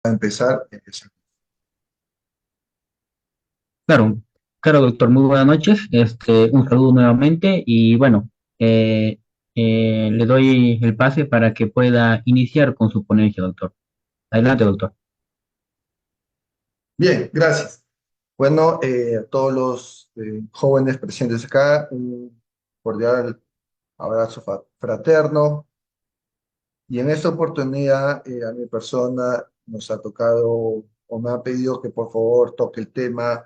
Empezar. Claro, claro, doctor, muy buenas noches. Un saludo nuevamente y bueno, eh, le doy el pase para que pueda iniciar con su ponencia, doctor. Adelante, doctor. Bien, gracias. Bueno, a todos los jóvenes presentes acá, un cordial abrazo fraterno. Y en esta oportunidad, a mi persona nos ha tocado o me ha pedido que por favor toque el tema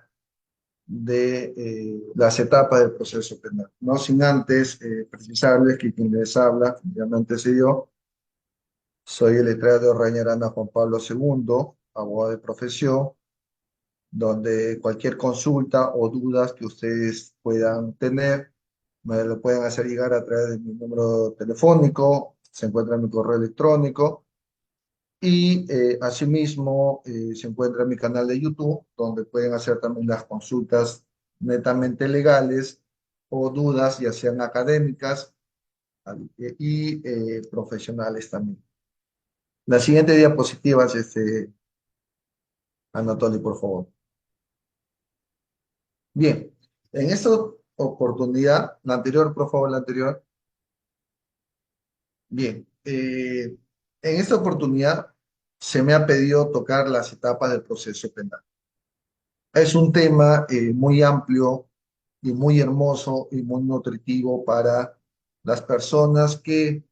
de las etapas del proceso penal. No sin antes precisarles que quien les habla, finalmente soy yo, soy el letrado Reina Arana Juan Pablo II, abogado de profesión, donde cualquier consulta o dudas que ustedes puedan tener, me lo pueden hacer llegar a través de mi número telefónico, se encuentra en mi correo electrónico y asimismo se encuentra en mi canal de YouTube, donde pueden hacer también las consultas netamente legales o dudas, ya sean académicas y profesionales también. La siguiente diapositiva es Anatoly, por favor. Bien, en esta oportunidad, la anterior, por favor, la anterior. Bien, en esta oportunidad se me ha pedido tocar las etapas del proceso penal. Es un tema muy amplio y muy hermoso y muy nutritivo para las personas que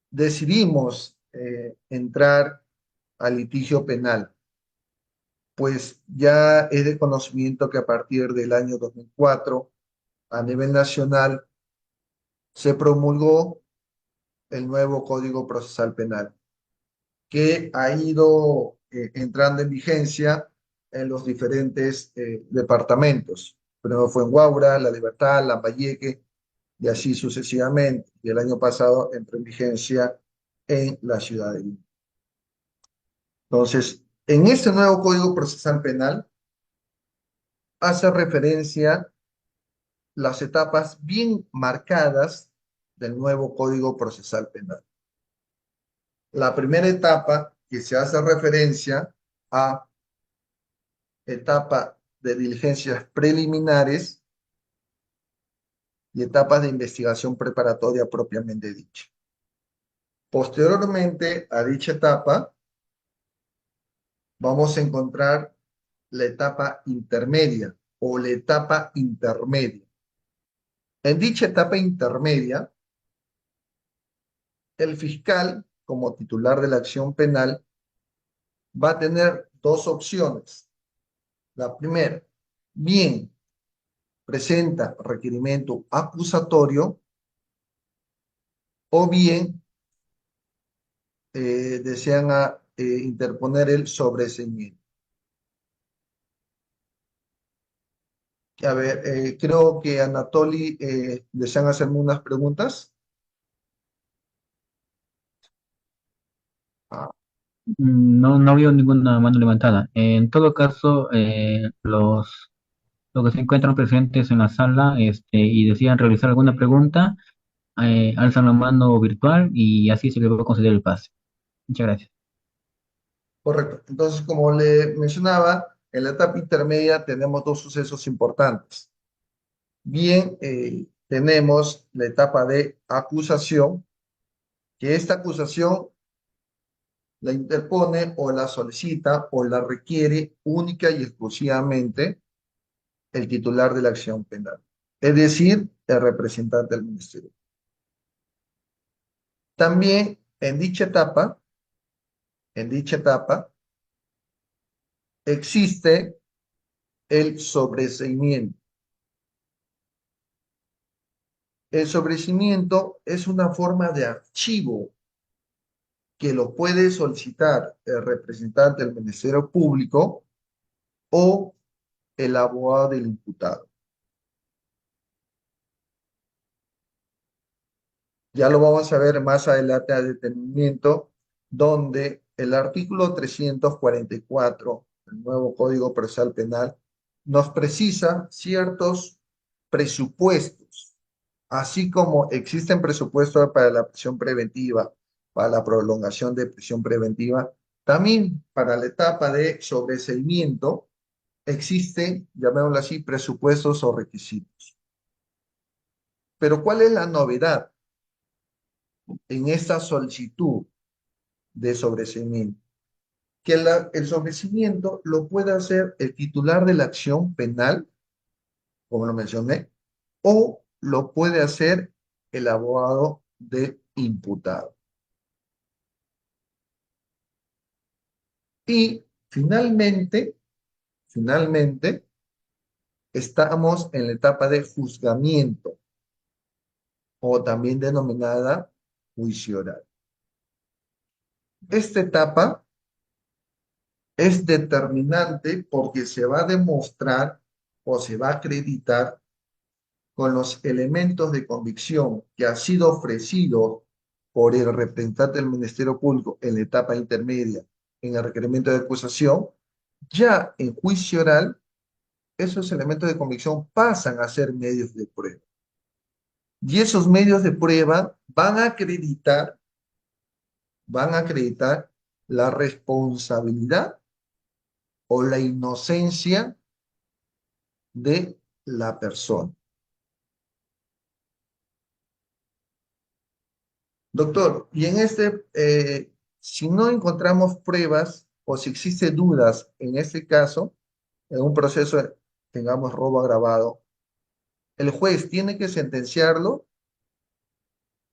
decidimos entrar al litigio penal, pues ya es de conocimiento que a partir del año 2004, a nivel nacional, se promulgó el nuevo Código Procesal Penal, que ha ido entrando en vigencia en los diferentes departamentos. Primero fue en Guaura, La Libertad, Lambayeque, y así sucesivamente. Y el año pasado entró en vigencia en la ciudad de Lima. Entonces, en este nuevo Código Procesal Penal hace referencia las etapas bien marcadas del nuevo Código Procesal Penal. La primera etapa que se hace referencia a etapa de diligencias preliminares y etapas de investigación preparatoria propiamente dicha. Posteriormente a dicha etapa, vamos a encontrar la etapa intermedia o la etapa intermedia. En dicha etapa intermedia, el fiscal, como titular de la acción penal, va a tener dos opciones. La primera, bien presenta requerimiento acusatorio o bien desean interponer el sobreseimiento. A ver, creo que Anatoly desean hacerme unas preguntas. Ah, No, no veo ninguna mano levantada. En todo caso, los que se encuentran presentes en la sala, y desean realizar alguna pregunta, alzan la mano virtual y así se les va a conceder el pase. Muchas gracias. correcto. Entonces, como le mencionaba, en la etapa intermedia tenemos dos sucesos importantes. Bien, tenemos la etapa de acusación, que esta acusación la interpone o la solicita o la requiere única y exclusivamente el titular de la acción penal, es decir, el representante del ministerio. También en dicha etapa existe el sobreseimiento. El sobreseimiento es una forma de archivo que lo puede solicitar el representante del Ministerio Público o el abogado del imputado. Ya lo vamos a ver más adelante a detenimiento, donde el artículo 344 del nuevo Código Procesal Penal nos precisa ciertos presupuestos, así como existen presupuestos para la prisión preventiva, para la prolongación de prisión preventiva. También para la etapa de sobreseimiento existen, llamémoslo así, presupuestos o requisitos. Pero ¿cuál es la novedad en esta solicitud de sobreseimiento? Que el sobreseimiento lo puede hacer el titular de la acción penal, como lo mencioné, o lo puede hacer el abogado del imputado. Y finalmente, estamos en la etapa de juzgamiento, o también denominada juicio oral. Esta etapa es determinante porque se va a demostrar o se va a acreditar con los elementos de convicción que ha sido ofrecido por el representante del Ministerio Público en la etapa intermedia en el requerimiento de acusación, ya en juicio oral, esos elementos de convicción pasan a ser medios de prueba. Y esos medios de prueba van a acreditar la responsabilidad o la inocencia de la persona. Doctor, y en si no encontramos pruebas o si existe dudas en este caso, en un proceso, tengamos robo agravado, el juez tiene que sentenciarlo,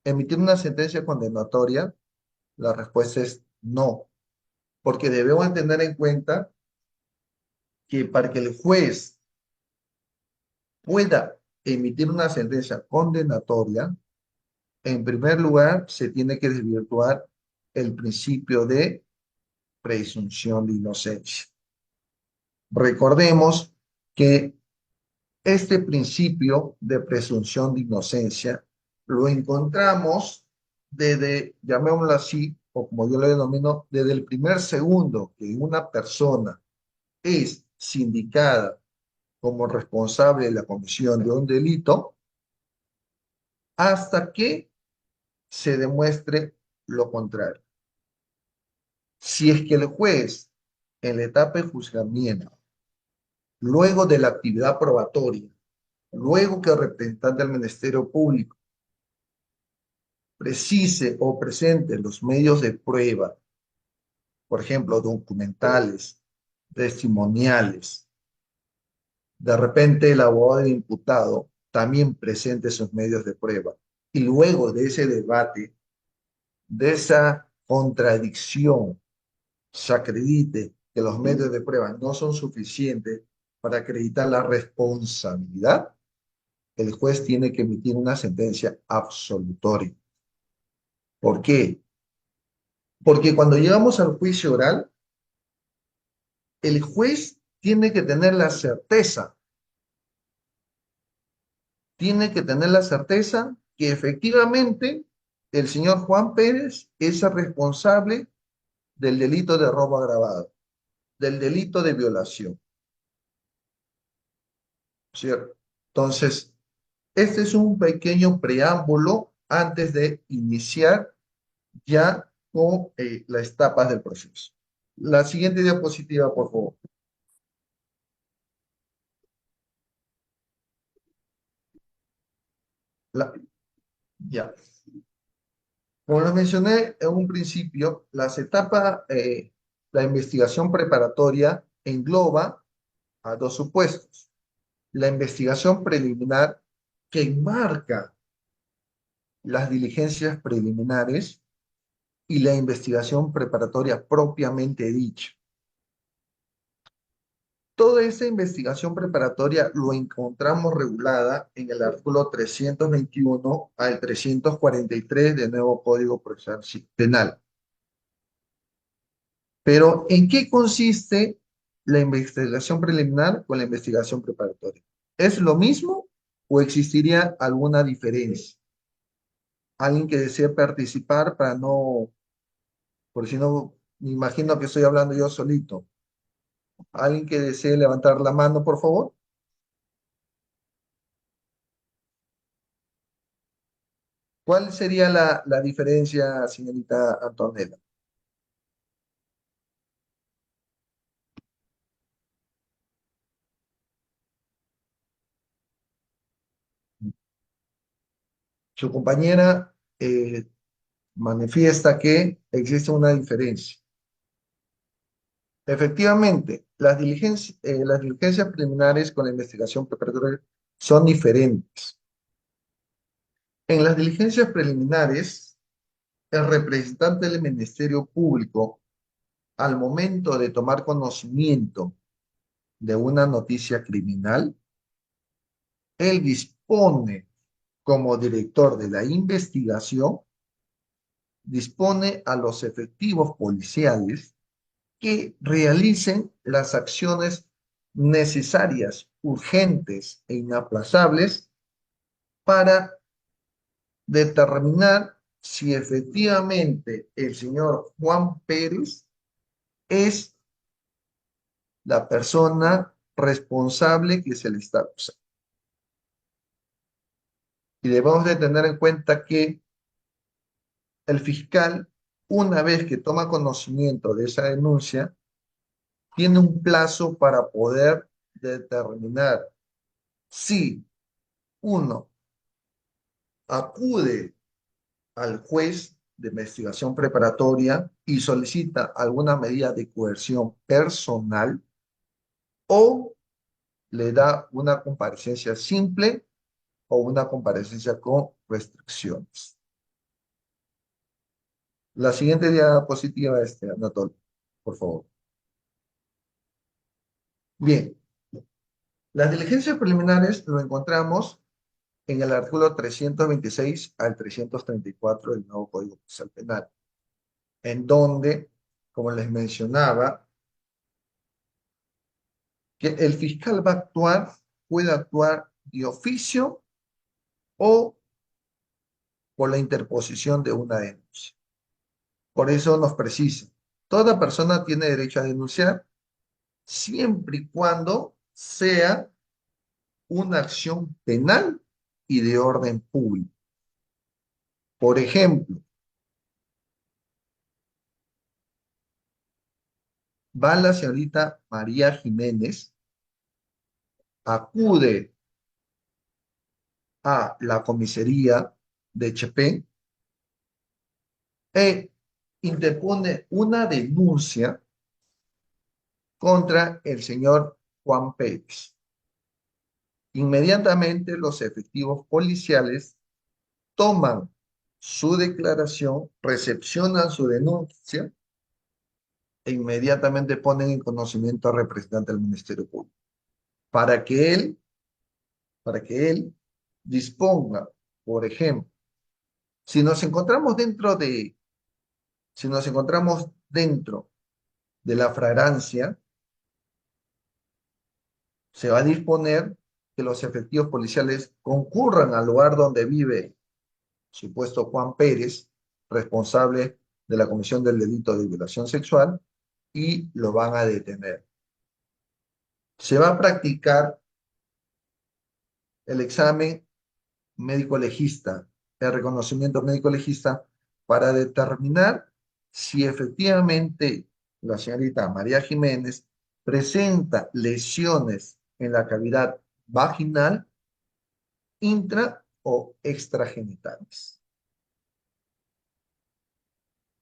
emitir una sentencia condenatoria. La respuesta es no, porque debemos tener en cuenta que para que el juez pueda emitir una sentencia condenatoria, en primer lugar se tiene que desvirtuar el principio de presunción de inocencia. Recordemos que este principio de presunción de inocencia lo encontramos desde, llamémoslo así, o como yo lo denomino, desde el primer segundo que una persona es sindicada como responsable de la comisión de un delito, hasta que se demuestre lo contrario. Si es que el juez, en la etapa de juzgamiento, luego de la actividad probatoria, luego que el representante del Ministerio Público precise o presente los medios de prueba, por ejemplo, documentales, testimoniales, de repente el abogado del imputado también presente esos medios de prueba, y luego de ese debate, de esa contradicción, se acredite que los medios de prueba no son suficientes para acreditar la responsabilidad, el juez tiene que emitir una sentencia absolutoria. ¿Por qué? Porque cuando llegamos al juicio oral, el juez tiene que tener la certeza que efectivamente el señor Juan Pérez es el responsable del delito de robo agravado, del delito de violación, ¿cierto? Entonces, este es un pequeño preámbulo antes de iniciar ya con las etapas del proceso. La siguiente diapositiva, por favor. La, ya. Como lo mencioné en un principio, la investigación preparatoria engloba a dos supuestos. La investigación preliminar, que enmarca las diligencias preliminares, y la investigación preparatoria propiamente dicha. Toda esa investigación preparatoria lo encontramos regulada en el artículo 321 al 343 del nuevo Código Procesal Penal. Pero, ¿en qué consiste la investigación preliminar o la investigación preparatoria? ¿Es lo mismo o existiría alguna diferencia? Alguien que desee participar para no, por si no, me imagino que estoy hablando yo solito. ¿Alguien que desee levantar la mano, por favor? ¿Cuál sería la diferencia, señorita Antonella? Su compañera manifiesta que existe una diferencia. Efectivamente, las diligencias preliminares con la investigación preparatoria son diferentes. En las diligencias preliminares, el representante del Ministerio Público, al momento de tomar conocimiento de una noticia criminal, él dispone, como director de la investigación, dispone a los efectivos policiales que realicen las acciones necesarias, urgentes e inaplazables para determinar si efectivamente el señor Juan Pérez es la persona responsable que se le está acusando. Y debemos de tener en cuenta que el fiscal, una vez que toma conocimiento de esa denuncia, tiene un plazo para poder determinar si uno acude al juez de investigación preparatoria y solicita alguna medida de coerción personal o le da una comparecencia simple o una comparecencia con restricciones. La siguiente diapositiva, Anatolio, por favor. Bien, las diligencias preliminares lo encontramos en el artículo 326 al 334 del nuevo Código Procesal Penal, en donde, como les mencionaba, que el fiscal va a actuar, puede actuar de oficio o por la interposición de una denuncia. Por eso nos precisa, toda persona tiene derecho a denunciar siempre y cuando sea una acción penal y de orden público. Por ejemplo, va la señorita María Jiménez, acude a la comisaría de Chepén e interpone una denuncia contra el señor Juan Pérez. Inmediatamente los efectivos policiales toman su declaración, recepcionan su denuncia e inmediatamente ponen en conocimiento al representante del Ministerio Público para que él, para que él disponga, por ejemplo, si nos encontramos dentro de, si nos encontramos dentro de la fragancia, se va a disponer que los efectivos policiales concurran al lugar donde vive supuesto Juan Pérez, responsable de la comisión del delito de violación sexual, y lo van a detener. Se va a practicar el examen médico legista, el reconocimiento médico legista, para determinar si efectivamente la señorita María Jiménez presenta lesiones en la cavidad vaginal, intra o extragenitales.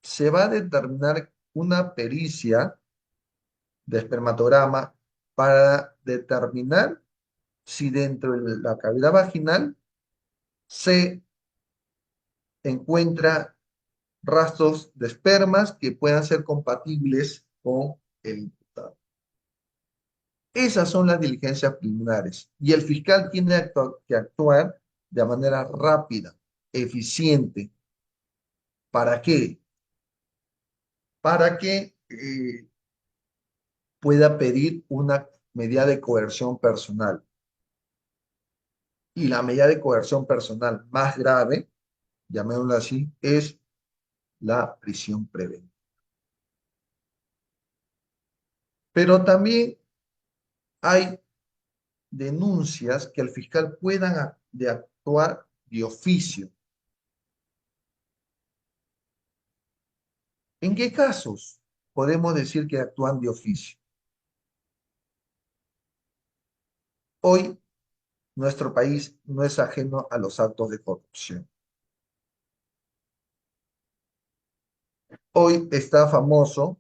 Se va a determinar una pericia de espermatograma para determinar si dentro de la cavidad vaginal se encuentra rastros de espermas que puedan ser compatibles con el imputado. Esas son las diligencias preliminares y el fiscal tiene que actuar de manera rápida, eficiente. ¿Para qué? Para que pueda pedir una medida de coerción personal. Y la medida de coerción personal más grave, llamémoslo así, es la prisión preventiva. Pero también hay denuncias que el fiscal pueda de actuar de oficio. ¿En qué casos podemos decir que actúan de oficio? Hoy nuestro país no es ajeno a los actos de corrupción. Hoy está famoso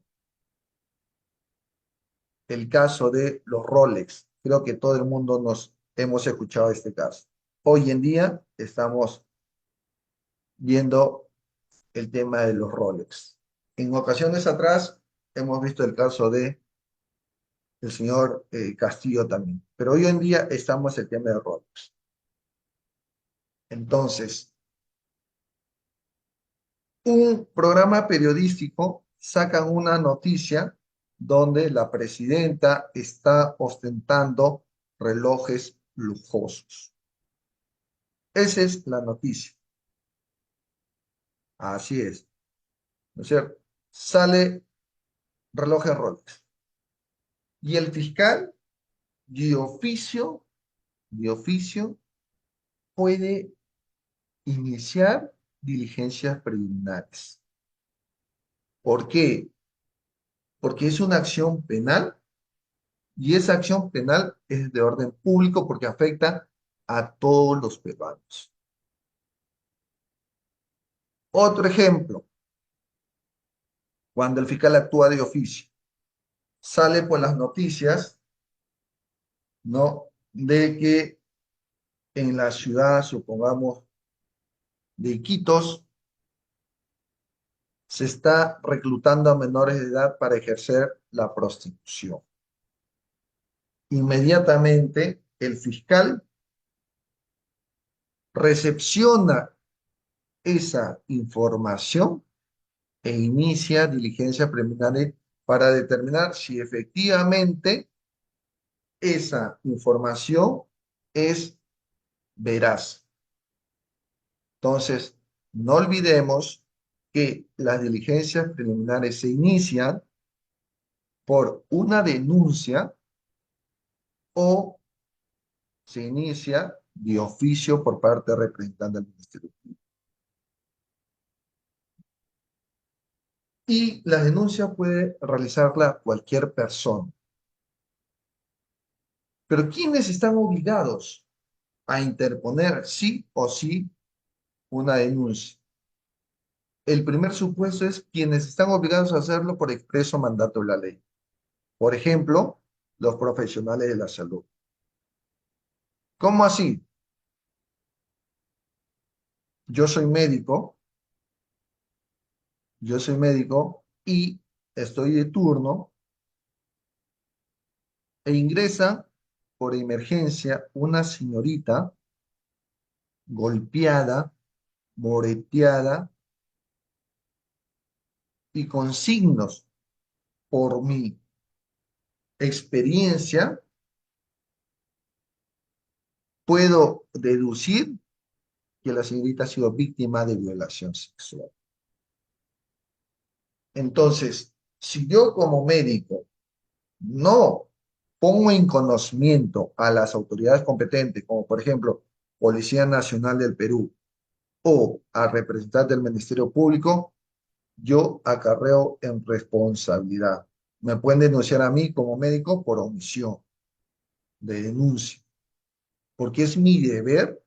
el caso de los Rolex. Creo que todo el mundo nos hemos escuchado este caso. Hoy en día estamos viendo el tema de los Rolex. En ocasiones atrás hemos visto el caso de el señor Castillo también, pero hoy en día estamos en el tema de Rolex. Entonces, un programa periodístico saca una noticia donde la presidenta está ostentando relojes lujosos. Esa es la noticia. Así es, ¿no es cierto? Sale relojes Rolex. Y el fiscal, de oficio, de oficio, puede iniciar diligencias preliminares. ¿Por qué? Porque es una acción penal y esa acción penal es de orden público porque afecta a todos los peruanos. Otro ejemplo, cuando el fiscal actúa de oficio, sale por las noticias, ¿no? De que en la ciudad, supongamos, de Iquitos, se está reclutando a menores de edad para ejercer la prostitución. Inmediatamente, el fiscal recepciona esa información e inicia diligencias preliminares para determinar si efectivamente esa información es veraz. Entonces, no olvidemos que las diligencias preliminares se inician por una denuncia o se inicia de oficio por parte del representante del Ministerio Público. Y la denuncia puede realizarla cualquier persona. Pero ¿quiénes están obligados a interponer sí o sí una denuncia? El primer supuesto es quienes están obligados a hacerlo por expreso mandato de la ley. Por ejemplo, los profesionales de la salud. ¿Cómo así? Yo soy médico, yo soy médico y estoy de turno e ingresa por emergencia una señorita golpeada, moreteada y con signos. Por mi experiencia, puedo deducir que la señorita ha sido víctima de violación sexual. Entonces, si yo como médico no pongo en conocimiento a las autoridades competentes, como por ejemplo Policía Nacional del Perú o al representante del Ministerio Público, yo acarreo en responsabilidad. Me pueden denunciar a mí como médico por omisión de denuncia, porque es mi deber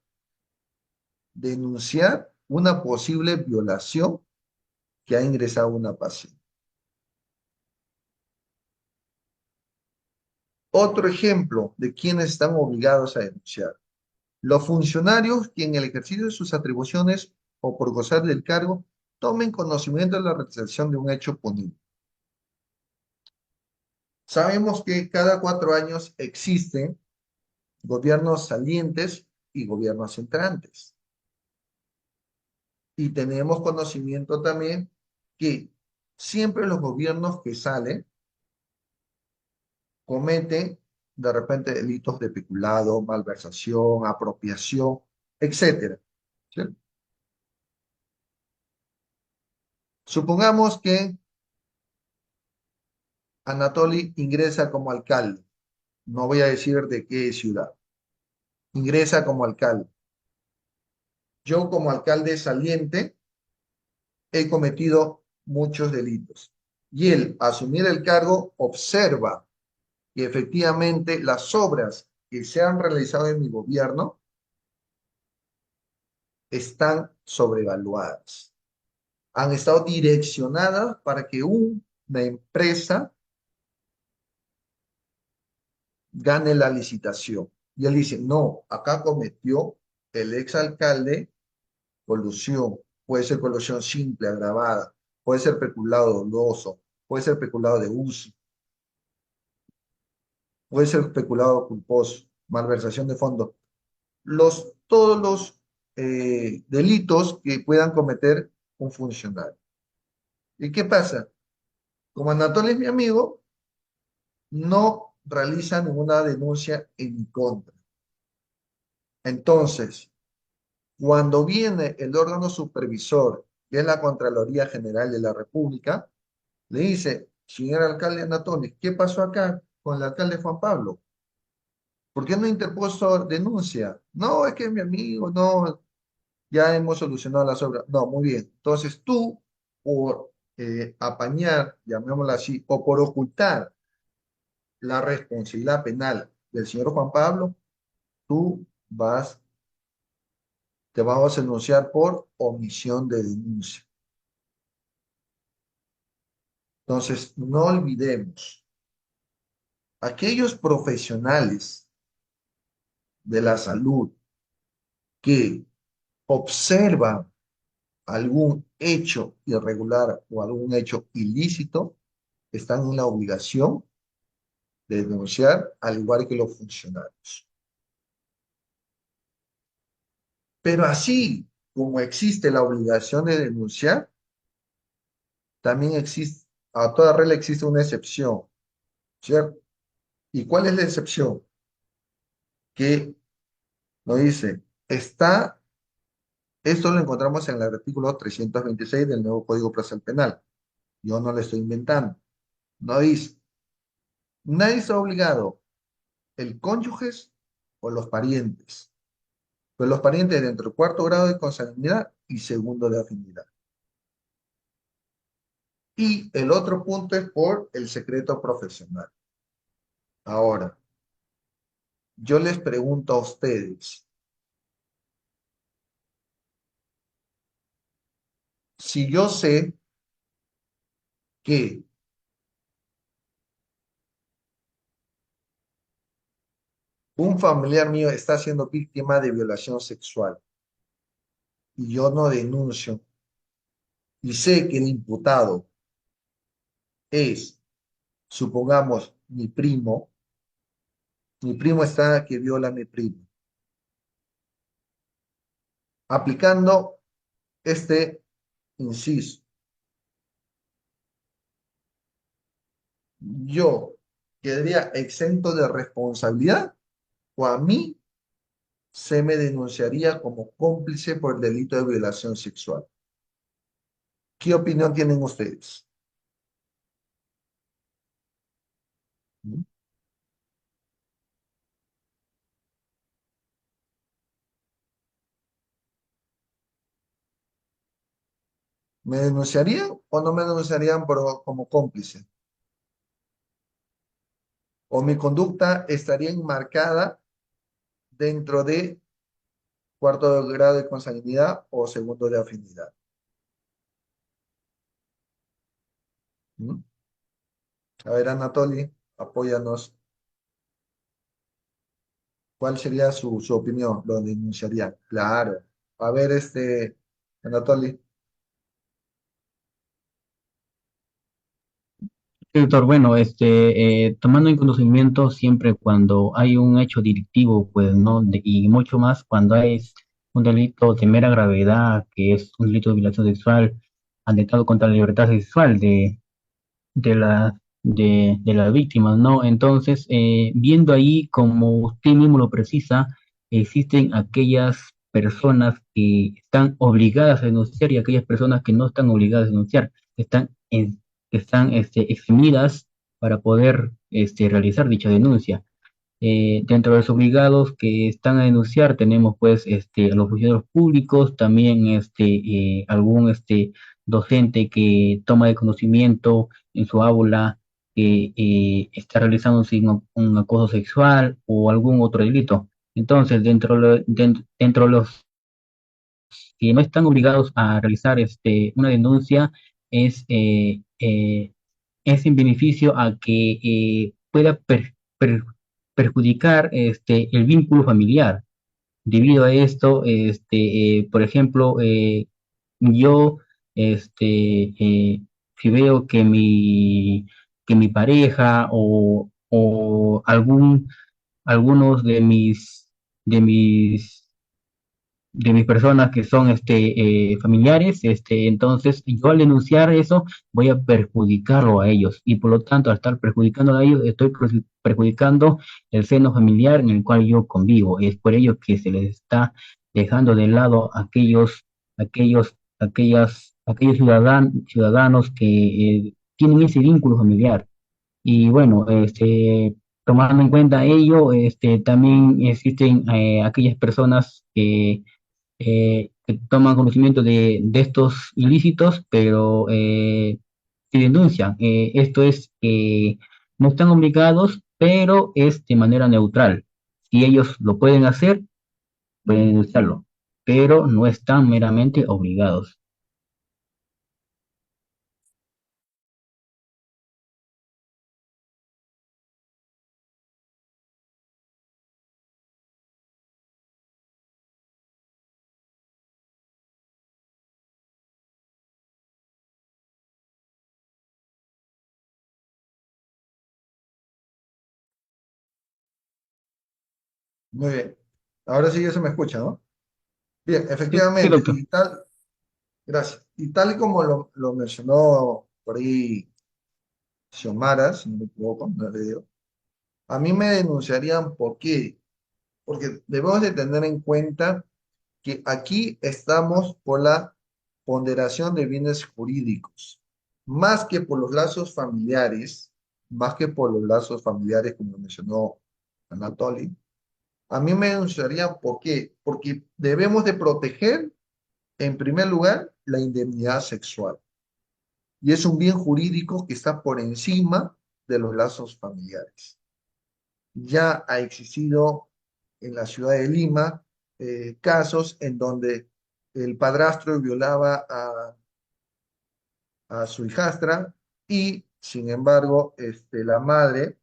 denunciar una posible violación que ha ingresado una paciente. Otro ejemplo de quienes están obligados a denunciar. Los funcionarios que en el ejercicio de sus atribuciones o por gozar del cargo tomen conocimiento de la realización de un hecho punible. Sabemos que cada 4 años existen gobiernos salientes y gobiernos entrantes. Y tenemos conocimiento también que siempre los gobiernos que salen cometen de repente delitos de peculado, malversación, apropiación, etcétera. ¿Sí? Supongamos que Anatoly ingresa como alcalde, no voy a decir de qué ciudad, ingresa como alcalde. Yo como alcalde saliente he cometido muchos delitos. Y él, asumir el cargo, observa que efectivamente las obras que se han realizado en mi gobierno están sobrevaluadas. Han estado direccionadas para que una empresa gane la licitación. Y él dice, no, acá cometió el exalcalde colusión. Puede ser colusión simple, agravada, puede ser peculado doloso, puede ser peculado de uso, puede ser peculado culposo, malversación de fondos. Todos los delitos que puedan cometer un funcionario. ¿Y qué pasa? Como Anatoly es mi amigo, no realiza ninguna denuncia en mi contra. Entonces, cuando viene el órgano supervisor, que es la Contraloría General de la República, le dice, señor alcalde Anatoly, ¿qué pasó acá con el alcalde Juan Pablo? ¿Por qué no interpuso denuncia? No, es que es mi amigo, no, ya hemos solucionado las obras. No, muy bien. Entonces tú, por apañar, llamémoslo así, o por ocultar la responsabilidad penal del señor Juan Pablo, tú te vamos a denunciar por omisión de denuncia. Entonces, no olvidemos, aquellos profesionales de la salud que observan algún hecho irregular o algún hecho ilícito, están en la obligación de denunciar, al igual que los funcionarios. Pero así como existe la obligación de denunciar, también existe, a toda regla existe una excepción, ¿cierto? ¿Y cuál es la excepción? Que nos dice, esto lo encontramos en el artículo 326 del nuevo Código Procesal Penal. Yo no lo estoy inventando. No dice, nadie está obligado, el cónyuges o los parientes. Pues los parientes dentro del cuarto grado de consanguinidad y segundo de afinidad. Y el otro punto es por el secreto profesional. Ahora, yo les pregunto a ustedes, si yo sé que un familiar mío está siendo víctima de violación sexual y yo no denuncio, y sé que el imputado es, supongamos, mi primo está que viola a mi primo, aplicando este inciso, yo quedaría exento de responsabilidad o a mí se me denunciaría como cómplice por el delito de violación sexual. ¿Qué opinión tienen ustedes? ¿Me denunciarían o no me denunciarían como cómplice? ¿O mi conducta estaría enmarcada dentro de cuarto grado de consanguinidad o segundo de afinidad? ¿Mm? A ver, Anatoly, apóyanos. ¿Cuál sería su opinión? ¿Lo denunciaría? Claro. A ver, Anatoly. Sí, doctor, bueno, tomando en conocimiento siempre cuando hay un hecho delictivo, pues, ¿no? Y mucho más cuando hay un delito de mera gravedad, que es un delito de violación sexual, atentado contra la libertad sexual de las víctimas, ¿no? Entonces, viendo ahí, como usted mismo lo precisa, existen aquellas personas que están obligadas a denunciar y aquellas personas que no están obligadas a denunciar, que están eximidas para poder realizar dicha denuncia. Dentro de los obligados que están a denunciar tenemos pues a los funcionarios públicos, también algún docente que toma el conocimiento en su aula que está realizando un acoso sexual o algún otro delito. Entonces, dentro de los que no están obligados a realizar una denuncia, es, es en beneficio a que pueda perjudicar el vínculo familiar. Debido a esto, por ejemplo, yo, si veo que mi pareja o algunos de mis de mis personas que son familiares, entonces yo al denunciar eso voy a perjudicarlo a ellos y por lo tanto al estar perjudicando a ellos estoy perjudicando el seno familiar en el cual yo convivo. Es por ello que se les está dejando de lado aquellos ciudadanos que tienen ese vínculo familiar. Y bueno, tomando en cuenta ello, también existen aquellas personas que toman conocimiento de estos ilícitos, pero sí denuncian. Esto es que no están obligados, pero es de manera neutral. Si ellos lo pueden hacer, pueden denunciarlo, pero no están meramente obligados. Muy bien. Ahora sí ya se me escucha, ¿no? Bien, Sí, sí, efectivamente, doctor. gracias. Y tal y como lo mencionó por ahí Xiomara, si no me equivoco, no le digo, a mí me denunciarían, ¿por qué? Porque debemos de tener en cuenta que aquí estamos por la ponderación de bienes jurídicos, más que por los lazos familiares, más que por los lazos familiares, como mencionó Anatoly. A mí me denunciarían, ¿por qué? Porque debemos de proteger, en primer lugar, la indemnidad sexual. Y es un bien jurídico que está por encima de los lazos familiares. Ya ha existido en la ciudad de Lima casos en donde el padrastro violaba a su hijastra y, sin embargo, la madre,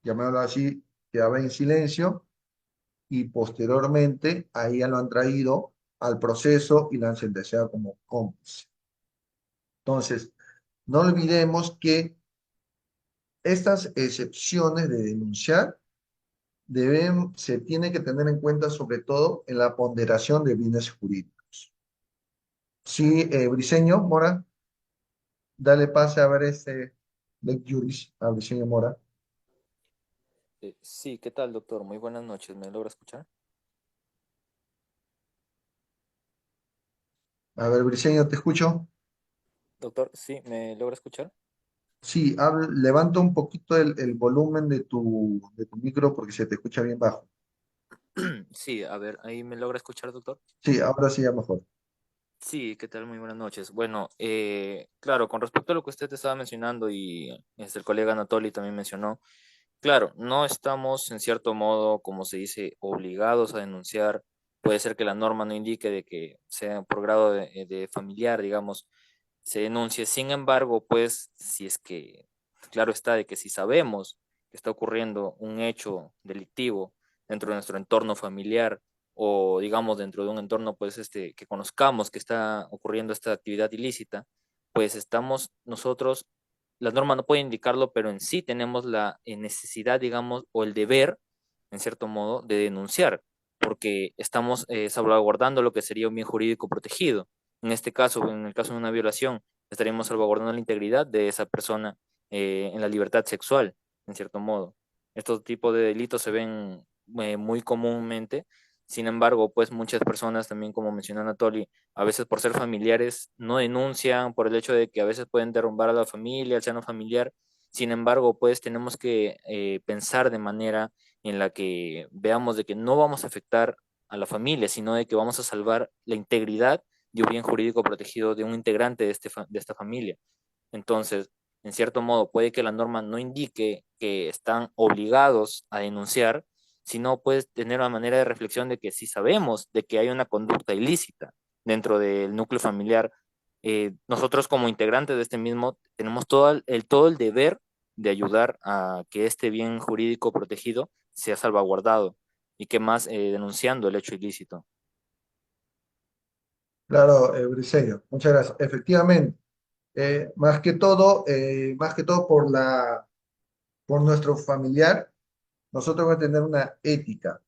llamémoslo así, quedaba en silencio y posteriormente a ella lo han traído al proceso y la han sentenciado como cómplice. Entonces, no olvidemos que estas excepciones de denunciar se tiene que tener en cuenta sobre todo en la ponderación de bienes jurídicos. Sí, Briseño Mora, dale pase a ver este Lex Juris a Briseño Mora. Sí, ¿qué tal, doctor? Muy buenas noches. ¿Me logra escuchar? A ver, Briseño, te escucho. Doctor, sí, ¿me logra escuchar? Sí, levanta un poquito el volumen de tu micro porque se te escucha bien bajo. Sí, a ver, ¿ahí me logra escuchar, doctor? Sí, ahora sí ya mejor. Sí, ¿qué tal? Muy buenas noches. Bueno, claro, con respecto a lo que usted estaba mencionando y el colega Anatoly también mencionó, claro, no estamos en cierto modo, como se dice, obligados a denunciar. Puede ser que la norma no indique de que sea por grado de familiar, digamos, se denuncie. Sin embargo, pues, si es que, claro está, de que si sabemos que está ocurriendo un hecho delictivo dentro de nuestro entorno familiar o, digamos, dentro de un entorno, pues, que conozcamos que está ocurriendo esta actividad ilícita, pues estamos nosotros, la norma no puede indicarlo, pero en sí tenemos la necesidad, digamos, o el deber, en cierto modo, de denunciar, porque estamos salvaguardando lo que sería un bien jurídico protegido. En este caso, en el caso de una violación, estaríamos salvaguardando la integridad de esa persona en la libertad sexual, en cierto modo. Estos tipos de delitos se ven muy comúnmente. Sin embargo, pues muchas personas también, como mencionó Anatoly, a veces por ser familiares no denuncian por el hecho de que a veces pueden derrumbar a la familia, al seno familiar. Sin embargo, pues tenemos que pensar de manera en la que veamos de que no vamos a afectar a la familia, sino de que vamos a salvar la integridad de un bien jurídico protegido de un integrante de, de esta familia. Entonces, en cierto modo, puede que la norma no indique que están obligados a denunciar, sino puedes tener una manera de reflexión de que si sabemos de que hay una conducta ilícita dentro del núcleo familiar, nosotros como integrantes de este mismo tenemos todo el deber de ayudar a que este bien jurídico protegido sea salvaguardado y que más denunciando el hecho ilícito. Claro, Briseño, muchas gracias. Efectivamente, más que todo por nuestro familiar, nosotros vamos a tener una ética.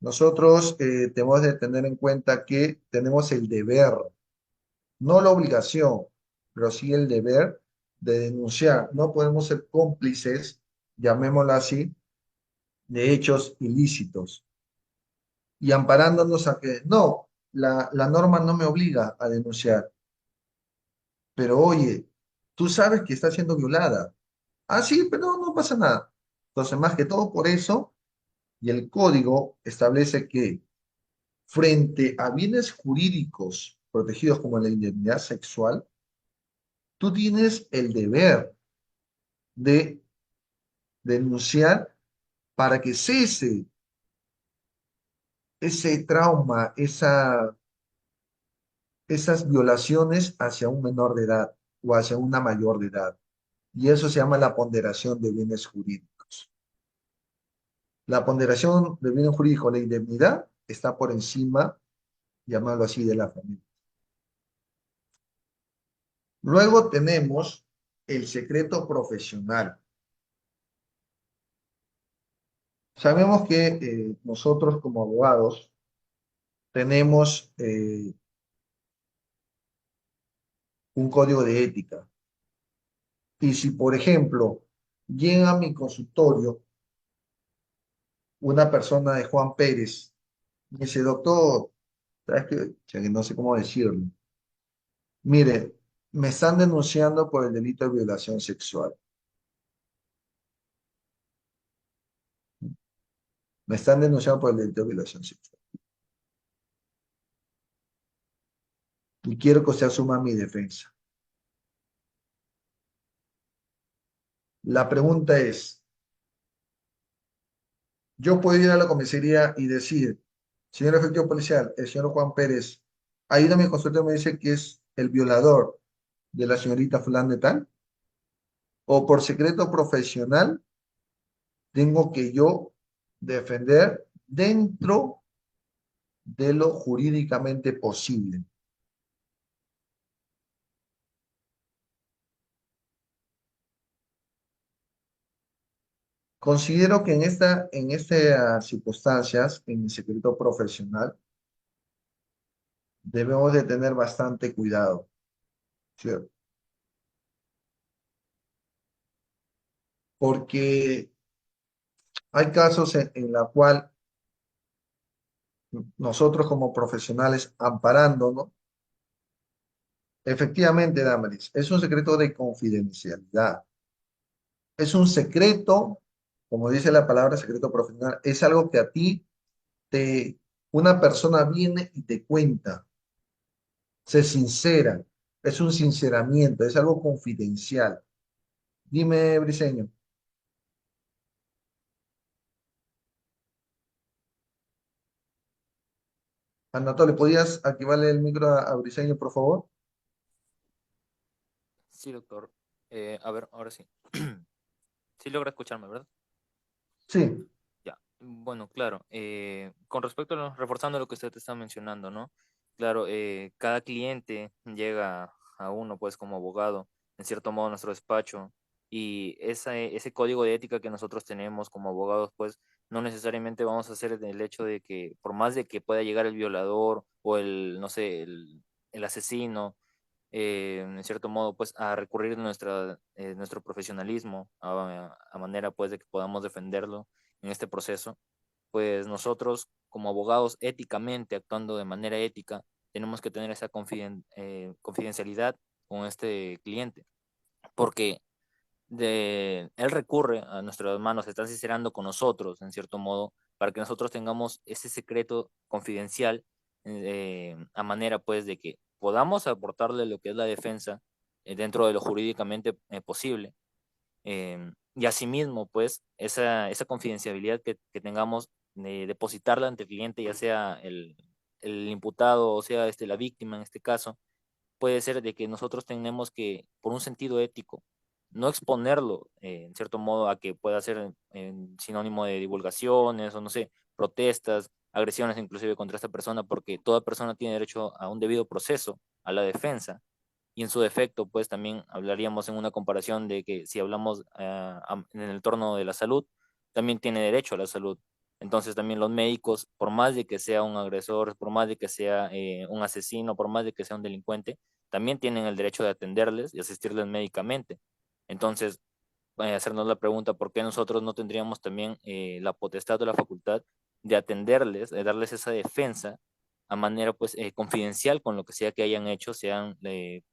Nosotros tenemos de tener en cuenta que tenemos el deber, no la obligación, pero sí el deber de denunciar. No podemos ser cómplices, llamémoslo así, de hechos ilícitos y amparándonos a que no, la norma no me obliga a denunciar, pero oye, tú sabes que está siendo violada. Ah, sí, pero no pasa nada. Entonces, más que todo por eso, y el código establece que frente a bienes jurídicos protegidos como la indemnidad sexual, tú tienes el deber de denunciar para que cese ese trauma, esas violaciones hacia un menor de edad o hacia una mayor de edad. Y eso se llama la ponderación de bienes jurídicos. La ponderación de bienes jurídicos, la indemnidad, está por encima, llamarlo así, de la familia. Luego tenemos el secreto profesional. Sabemos que nosotros como abogados tenemos un código de ética. Y si, por ejemplo, llega a mi consultorio una persona de Juan Pérez, me dice, doctor, ¿sabes qué? Que no sé cómo decirlo. Mire, me están denunciando por el delito de violación sexual. Me están denunciando por el delito de violación sexual. Y quiero que usted asuma mi defensa. La pregunta es, yo puedo ir a la comisaría y decir, señor efectivo policial, el señor Juan Pérez ha ido a mi consulta y me dice que es el violador de la señorita fulana de tal, o por secreto profesional tengo que yo defender dentro de lo jurídicamente posible. Considero que en estas circunstancias, en el secreto profesional, debemos de tener bastante cuidado, ¿cierto? Porque hay casos en la cual nosotros como profesionales amparándonos, efectivamente, Damaris, es un secreto de confidencialidad. Es un secreto, como dice la palabra secreto profesional, es algo que a ti te, una persona viene y te cuenta, se sincera, es un sinceramiento, es algo confidencial. Dime, Briseño. Anatole, ¿podías activarle el micro a Briseño, por favor? Sí, doctor. A ver, ahora sí. Sí logra escucharme, ¿verdad? Sí, Ya, bueno, claro. Con respecto a reforzando lo que usted está mencionando, ¿no? Claro, cada cliente llega a uno, pues, como abogado, en cierto modo, a nuestro despacho, y ese código de ética que nosotros tenemos como abogados, pues, no necesariamente vamos a hacer el hecho de que, por más de que pueda llegar el violador o el, no sé, el asesino, en cierto modo, pues, a recurrir a nuestro profesionalismo, a manera, pues, de que podamos defenderlo en este proceso, pues nosotros como abogados éticamente, actuando de manera ética, tenemos que tener esa confidencialidad con este cliente, porque él recurre a nuestras manos, se está sincerando con nosotros, en cierto modo, para que nosotros tengamos ese secreto confidencial a manera pues de que podamos aportarle lo que es la defensa dentro de lo jurídicamente posible. Y asimismo, pues, esa confidencialidad que tengamos de depositarla ante el cliente, ya sea el imputado o sea la víctima en este caso, puede ser de que nosotros tenemos que, por un sentido ético, no exponerlo, en cierto modo, a que pueda ser en sinónimo de divulgaciones o no sé, protestas, agresiones inclusive contra esta persona, porque toda persona tiene derecho a un debido proceso, a la defensa. Y en su defecto, pues también hablaríamos en una comparación de que si hablamos en el entorno de la salud, también tiene derecho a la salud. Entonces también los médicos, por más de que sea un agresor, por más de que sea un asesino, por más de que sea un delincuente, también tienen el derecho de atenderles y asistirles médicamente. Entonces, hacernos la pregunta, ¿por qué nosotros no tendríamos también la potestad o la facultad de atenderles, de darles esa defensa a manera pues confidencial con lo que sea que hayan hecho, sean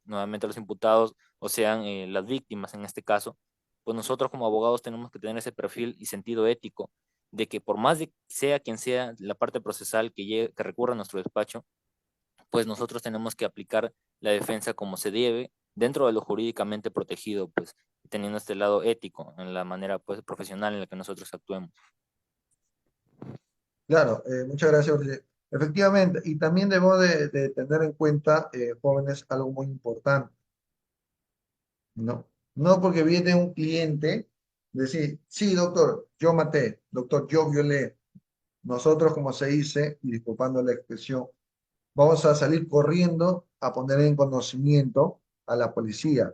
nuevamente los imputados o sean las víctimas en este caso? Pues nosotros como abogados tenemos que tener ese perfil y sentido ético de que por más de sea quien sea la parte procesal que recurra a nuestro despacho, pues nosotros tenemos que aplicar la defensa como se debe, dentro de lo jurídicamente protegido, pues teniendo este lado ético en la manera pues profesional en la que nosotros actuemos. Claro, muchas gracias, Jorge. Efectivamente, y también debo de tener en cuenta, jóvenes, algo muy importante, ¿no? No porque viene un cliente, decir, sí, doctor, yo maté, doctor, yo violé. Nosotros, como se dice, y disculpando la expresión, vamos a salir corriendo a poner en conocimiento a la policía.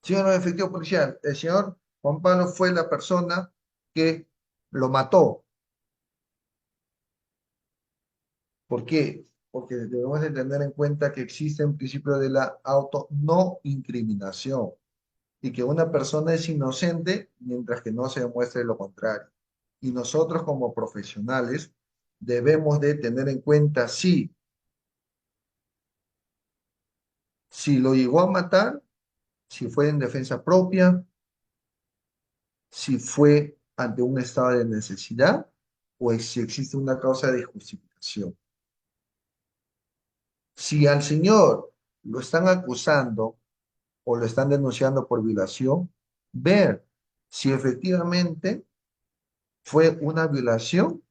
Señor efectivo policial, el señor Juan Pablo fue la persona que lo mató. ¿Por qué? Porque debemos de tener en cuenta que existe un principio de la auto no incriminación y que una persona es inocente mientras que no se demuestre lo contrario. Y nosotros como profesionales debemos de tener en cuenta si lo llegó a matar, si fue en defensa propia, si fue ante un estado de necesidad o si existe una causa de justificación. Si al señor lo están acusando o lo están denunciando por violación, ver si efectivamente fue una violación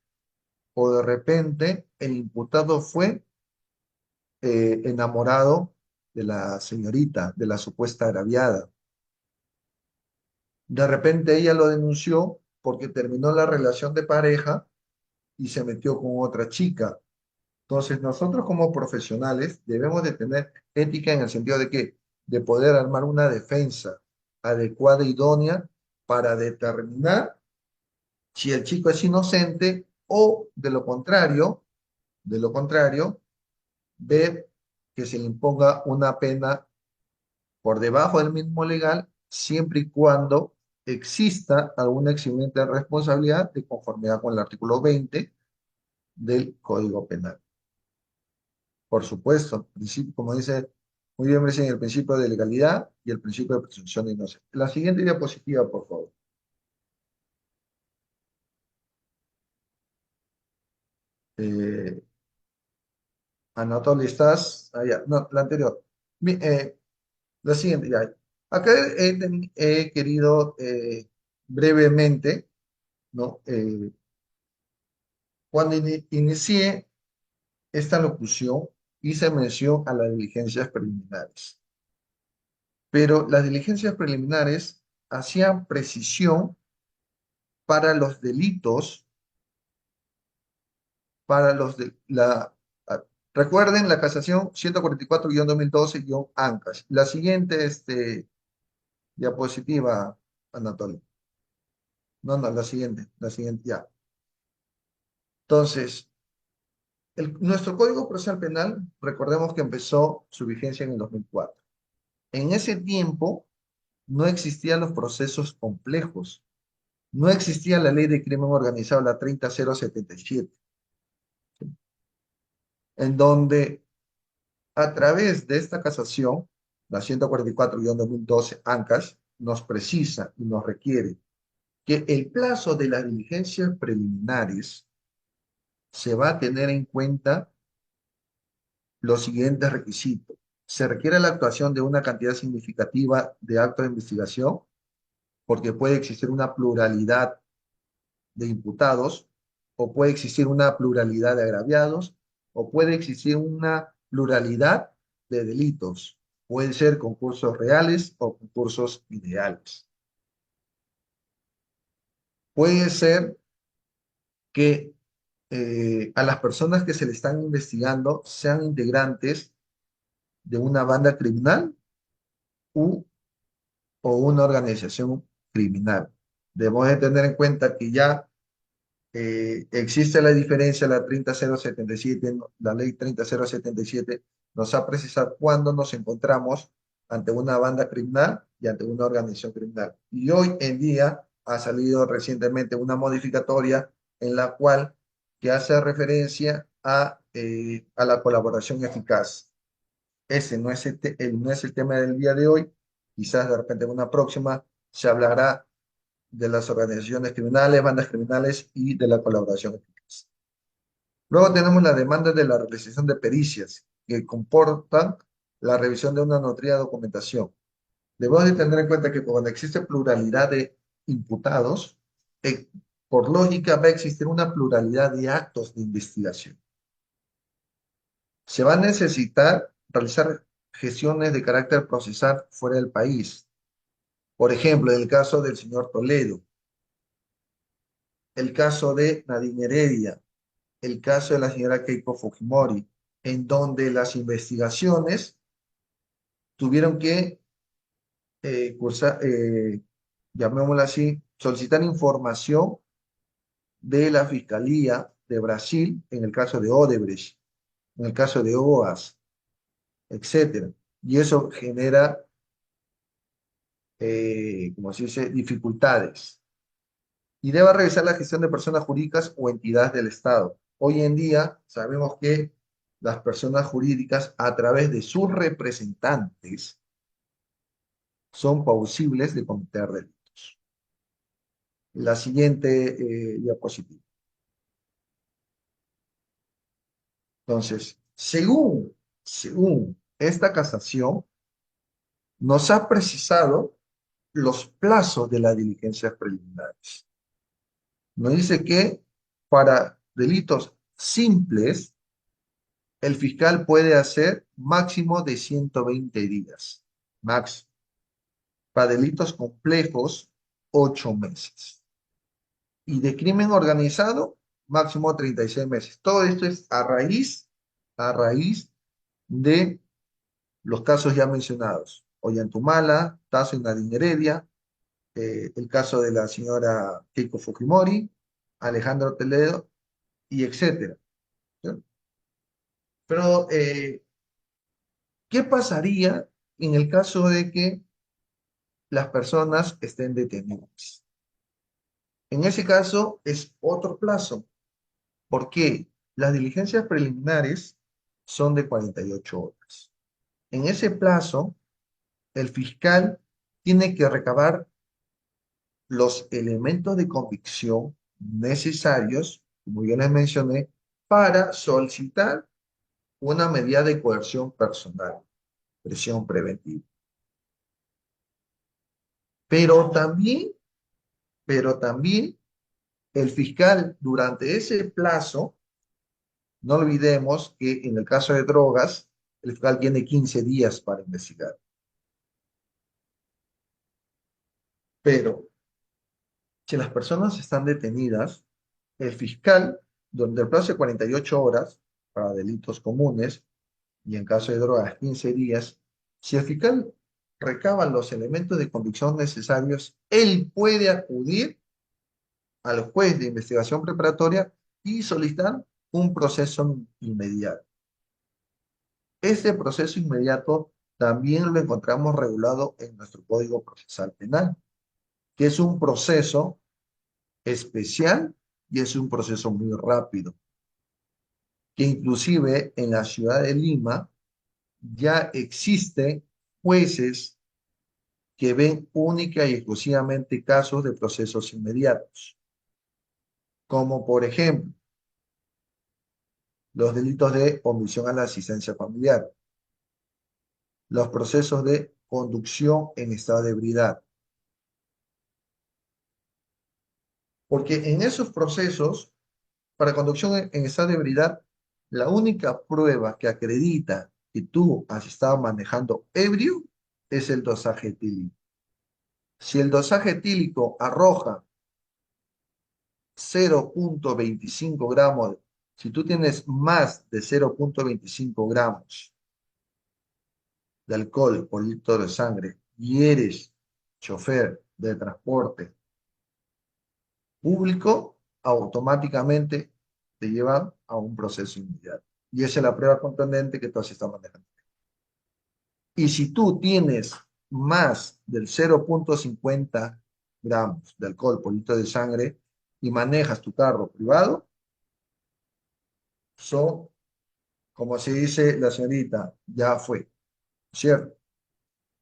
o de repente el imputado fue enamorado de la señorita, de la supuesta agraviada. De repente ella lo denunció porque terminó la relación de pareja y se metió con otra chica. Entonces, nosotros como profesionales debemos de tener ética en el sentido de que, de poder armar una defensa adecuada, idónea, para determinar si el chico es inocente o de lo contrario, ver que se le imponga una pena por debajo del mínimo legal, siempre y cuando exista alguna eximiente de responsabilidad de conformidad con el artículo 20 del Código Penal. Por supuesto, principio, como dice muy bien, dicen el principio de legalidad y el principio de presunción de inocencia. La siguiente diapositiva, por favor. Eh, Anatoly, ¿estás? Ah, ya. No, la anterior. La siguiente, ya. Acá he querido brevemente, ¿no? Cuando inicié esta locución, hice mención a las diligencias preliminares. Pero las diligencias preliminares hacían precisión para los delitos, para los de la... Recuerden la casación 144-2012-ANCAS. La siguiente diapositiva, Anatoly. No, no, la siguiente ya. Entonces, nuestro Código Procesal Penal, recordemos que empezó su vigencia en el 2004. En ese tiempo no existían los procesos complejos, no existía la ley de crimen organizado, la 30077, en donde a través de esta casación, la 144-2012 ANCAS, nos precisa y nos requiere que el plazo de las diligencias preliminares se va a tener en cuenta los siguientes requisitos. Se requiere la actuación de una cantidad significativa de actos de investigación, porque puede existir una pluralidad de imputados, o puede existir una pluralidad de agraviados, o puede existir una pluralidad de delitos. Pueden ser concursos reales o concursos ideales. Puede ser que a las personas que se le están investigando sean integrantes de una banda criminal u, o una organización criminal. Debemos de tener en cuenta que ya existe la diferencia, la 30077, ¿no? La ley 30077 nos ha precisado cuándo nos encontramos ante una banda criminal y ante una organización criminal. Y hoy en día ha salido recientemente una modificatoria en la cual que hace referencia a la colaboración eficaz. Ese no es no es el tema del día de hoy. Quizás de repente en una próxima se hablará de las organizaciones criminales, bandas criminales y de la colaboración eficaz. Luego tenemos la demanda de la realización de pericias que comportan la revisión de una notariada documentación. Debemos de tener en cuenta que cuando existe pluralidad de imputados, por lógica va a existir una pluralidad de actos de investigación. Se va a necesitar realizar gestiones de carácter procesal fuera del país. Por ejemplo, en el caso del señor Toledo, el caso de Nadine Heredia, el caso de la señora Keiko Fujimori, en donde las investigaciones tuvieron que cursar, llamémoslo así, solicitar información de la Fiscalía de Brasil en el caso de Odebrecht, en el caso de OAS, etcétera. Y eso genera, como se dice, dificultades. Y debe revisar la gestión de personas jurídicas o entidades del Estado. Hoy en día sabemos que las personas jurídicas, a través de sus representantes, son plausibles de cometer delitos. La siguiente diapositiva. Entonces, según esta casación, nos ha precisado los plazos de las diligencias preliminares. Nos dice que para delitos simples, el fiscal puede hacer máximo de 120 días. Máximo. Para delitos complejos, 8 meses. Y de crimen organizado, máximo 36 meses. Todo esto es a raíz de los casos ya mencionados. Ollantumala, Tazo y Nadine Heredia, el caso de la señora Keiko Fujimori, Alejandro Toledo, y etcétera. ¿Sí? Pero, ¿qué pasaría en el caso de que las personas estén detenidas? En ese caso es otro plazo. ¿Por qué? Las diligencias preliminares son de 48 horas. En ese plazo, el fiscal tiene que recabar los elementos de convicción necesarios, como yo les mencioné, para solicitar una medida de coerción personal, prisión preventiva. Pero también, pero también el fiscal durante ese plazo, no olvidemos que en el caso de drogas, el fiscal tiene 15 días para investigar. Pero si las personas están detenidas, el fiscal, durante el plazo de 48 horas para delitos comunes y en caso de drogas 15 días, si el fiscal recaba los elementos de convicción necesarios, él puede acudir al juez de investigación preparatoria y solicitar un proceso inmediato. Este proceso inmediato también lo encontramos regulado en nuestro Código Procesal Penal, que es un proceso especial y es un proceso muy rápido, que inclusive en la ciudad de Lima ya existen jueces que ven única y exclusivamente casos de procesos inmediatos, como por ejemplo los delitos de omisión a la asistencia familiar, los procesos de conducción en estado de ebriedad. Porque en esos procesos, para conducción en estado de ebriedad, la única prueba que acredita que tú has estado manejando ebrio es el dosaje etílico. Si el dosaje etílico arroja 0,25 gramos, si tú tienes más de 0,25 gramos de alcohol por litro de sangre y eres chofer de transporte público, automáticamente te llevan a un proceso inmediato. Y esa es la prueba contundente que tú has estado manejando. Y si tú tienes más del 0,50 gramos de alcohol por litro de sangre y manejas tu carro privado, son, como se dice la señorita, ya fue, ¿cierto?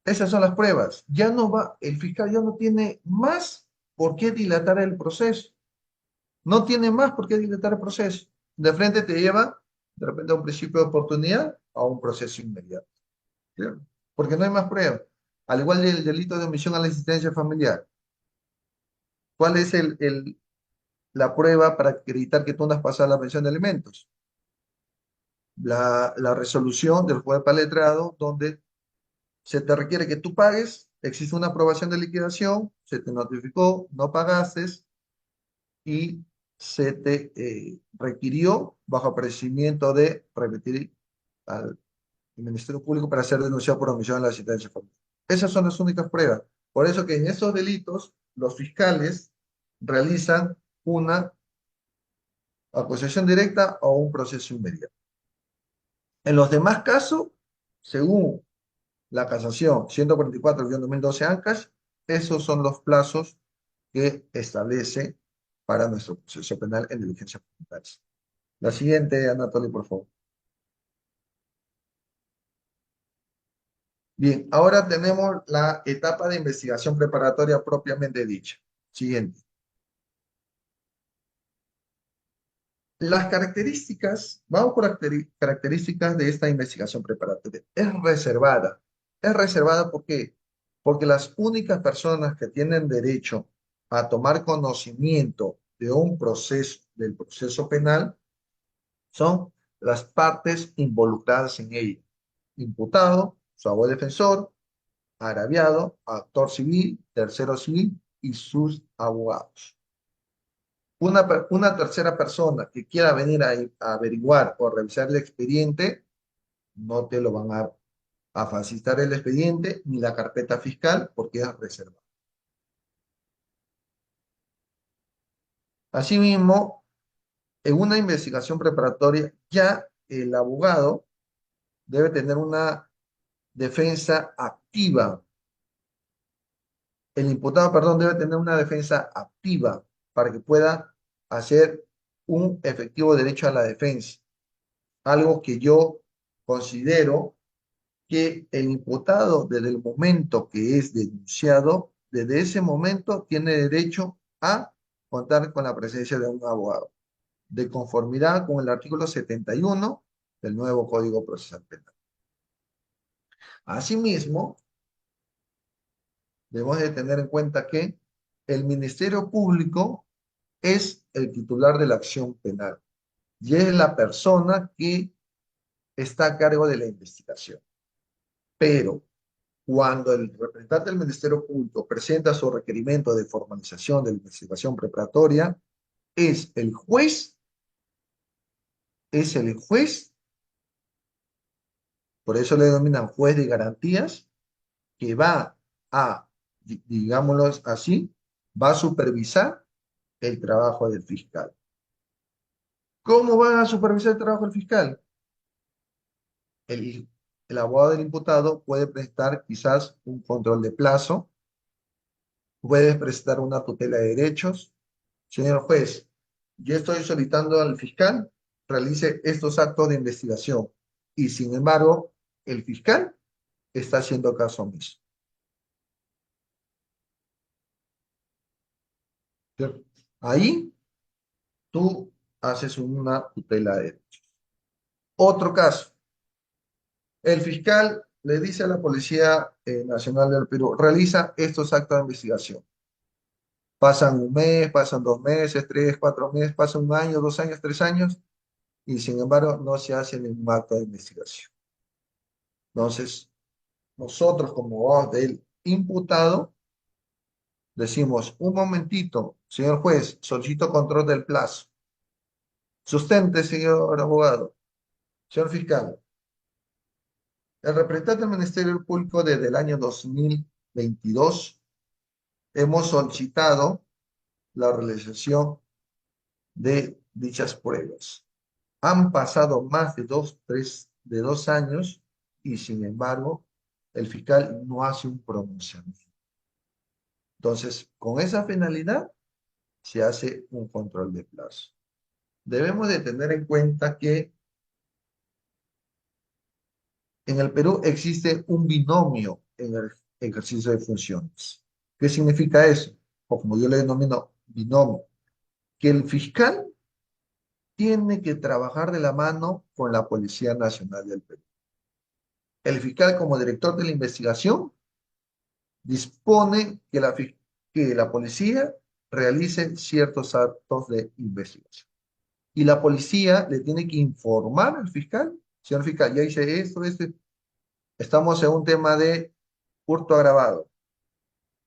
Esas son las pruebas. Ya no va, el fiscal ya no tiene más por qué dilatar el proceso. No tiene más por qué dilatar el proceso. De frente te lleva, de repente, a un principio de oportunidad a un proceso inmediato. ¿Cierto? Porque no hay más pruebas. Al igual del delito de omisión a la asistencia familiar. ¿Cuál es la prueba para acreditar que tú no has pasado la pensión de alimentos? La resolución del juez letrado donde se te requiere que tú pagues, existe una aprobación de liquidación, se te notificó, no pagaste y se te requirió bajo procedimiento de remitir al Ministerio Público para ser denunciado por omisión en la asistencia familiar. Esas son las únicas pruebas. Por eso que en esos delitos los fiscales realizan una acusación directa o un proceso inmediato. En los demás casos, según la casación 144-2012 ANCAS, esos son los plazos que establece para nuestro proceso penal en diligencias penales. La siguiente, Anatoly, por favor. Bien, ahora tenemos la etapa de investigación preparatoria propiamente dicha. Siguiente. Las características, vamos por características de esta investigación preparatoria. Es reservada. Es reservada ¿por qué? Porque las únicas personas que tienen derecho a tomar conocimiento de un proceso, del proceso penal, son las partes involucradas en ello. Imputado, su abogado defensor, agraviado, actor civil, tercero civil y sus abogados. Una tercera persona que quiera venir a averiguar o revisar el expediente, no te lo van a facilitar el expediente ni la carpeta fiscal porque es reservada. Asimismo, en una investigación preparatoria, ya el abogado debe tener una defensa activa. El imputado, perdón, debe tener una defensa activa para que pueda hacer un efectivo derecho a la defensa. Algo que yo considero que el imputado, desde el momento que es denunciado, desde ese momento tiene derecho a contar con la presencia de un abogado, de conformidad con el artículo 71 del nuevo Código Procesal Penal. Asimismo, debemos de tener en cuenta que el Ministerio Público es el titular de la acción penal y es la persona que está a cargo de la investigación. Pero cuando el representante del Ministerio Público presenta su requerimiento de formalización de la investigación preparatoria, es el juez, es el juez, por eso le denominan juez de garantías, que va a, digámoslo así, va a supervisar el trabajo del fiscal. ¿Cómo va a supervisar el trabajo del fiscal? El, el abogado del imputado puede prestar quizás un control de plazo, puede prestar una tutela de derechos. Señor juez, yo estoy solicitando al fiscal realice estos actos de investigación y sin embargo el fiscal está haciendo caso omiso. ¿Cierto? Ahí tú haces una tutela de derechos. Otro caso, el fiscal le dice a la Policía Nacional del Perú, realiza estos actos de investigación. Pasan un mes, pasan 2 meses, 3, 4 meses, pasan un año, 2 años, 3 años, y sin embargo no se hace ningún acto de investigación. Entonces, nosotros como abogados del imputado decimos, un momentito, señor juez, solicito control del plazo. Sustente, señor abogado, señor fiscal. El representante del Ministerio Público desde el año 2022 hemos solicitado la realización de dichas pruebas. Han pasado más de 2 años y sin embargo el fiscal no hace un pronunciamiento. Entonces, con esa finalidad se hace un control de plazo. Debemos de tener en cuenta que en el Perú existe un binomio en el ejercicio de funciones. ¿Qué significa eso? O como yo le denomino binomio, que el fiscal tiene que trabajar de la mano con la Policía Nacional del Perú. El fiscal, como director de la investigación, dispone que la policía realice ciertos actos de investigación. Y la policía le tiene que informar al fiscal, señor fiscal, ya hice esto, estamos en un tema de hurto agravado,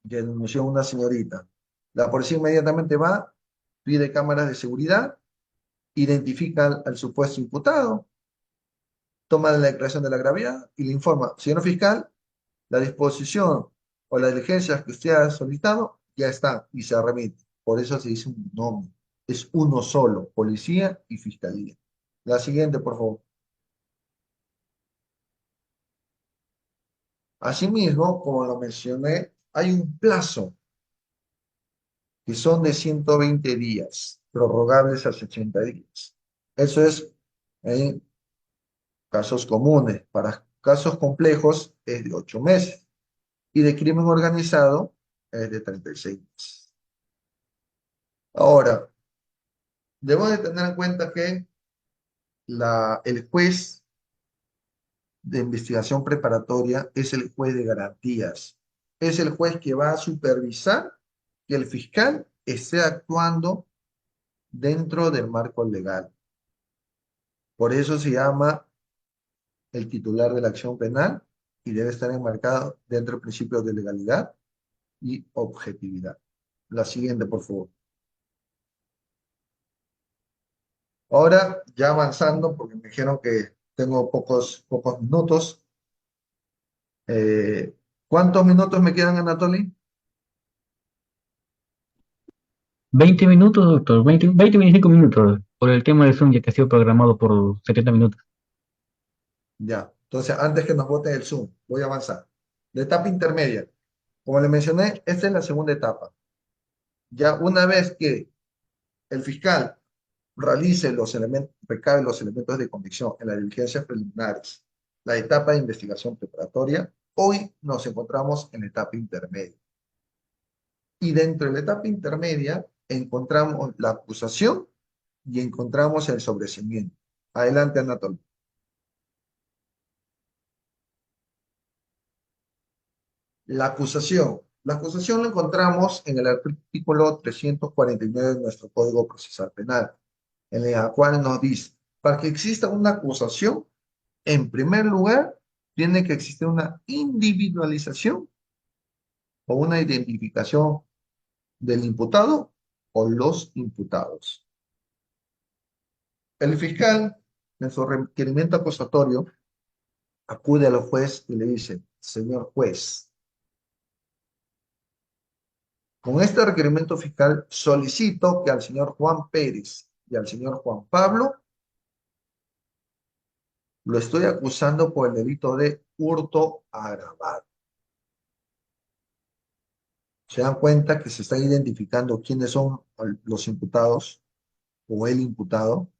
que denunció una señorita. La policía inmediatamente va, pide cámaras de seguridad, identifica al supuesto imputado, toma la declaración de la gravedad y le informa, señor fiscal, la disposición o las diligencias que usted ha solicitado ya están y se remite. Por eso se dice un nombre. Es uno solo, policía y fiscalía. La siguiente, por favor. Asimismo, como lo mencioné, hay un plazo que son de 120 días, prorrogables a 80 días. Eso es en casos comunes. Para casos complejos es de 8 meses y de crimen organizado es de 36 meses. Ahora, debo de tener en cuenta que el juez de investigación preparatoria es el juez de garantías. Es el juez que va a supervisar que el fiscal esté actuando dentro del marco legal. Por eso se llama el titular de la acción penal y debe estar enmarcado dentro del principio de legalidad y objetividad. La siguiente, por favor. Ahora, ya avanzando, porque me dijeron que tengo pocos minutos. ¿Cuántos minutos me quedan, Anatoly? 20 minutos, doctor, 25 minutos, por el tema de Zoom, ya que ha sido programado por 70 minutos. Ya. Entonces, antes que nos voten el Zoom, voy a avanzar. La etapa intermedia. Como le mencioné, esta es la segunda etapa. Ya una vez que el fiscal realice recabe los elementos de convicción en las diligencias preliminares, la etapa de investigación preparatoria, hoy nos encontramos en la etapa intermedia. Y dentro de la etapa intermedia encontramos la acusación y encontramos el sobreseimiento. Adelante, Anatolio. La acusación. La acusación la encontramos en el artículo 349 de nuestro Código Procesal Penal, en la cual nos dice, para que exista una acusación, en primer lugar, tiene que existir una individualización o una identificación del imputado o los imputados. El fiscal, en su requerimiento acusatorio, acude al juez y le dice, señor juez, con este requerimiento fiscal solicito que al señor Juan Pérez y al señor Juan Pablo lo estoy acusando por el delito de hurto agravado. Se dan cuenta que se están identificando quiénes son los imputados o el imputado.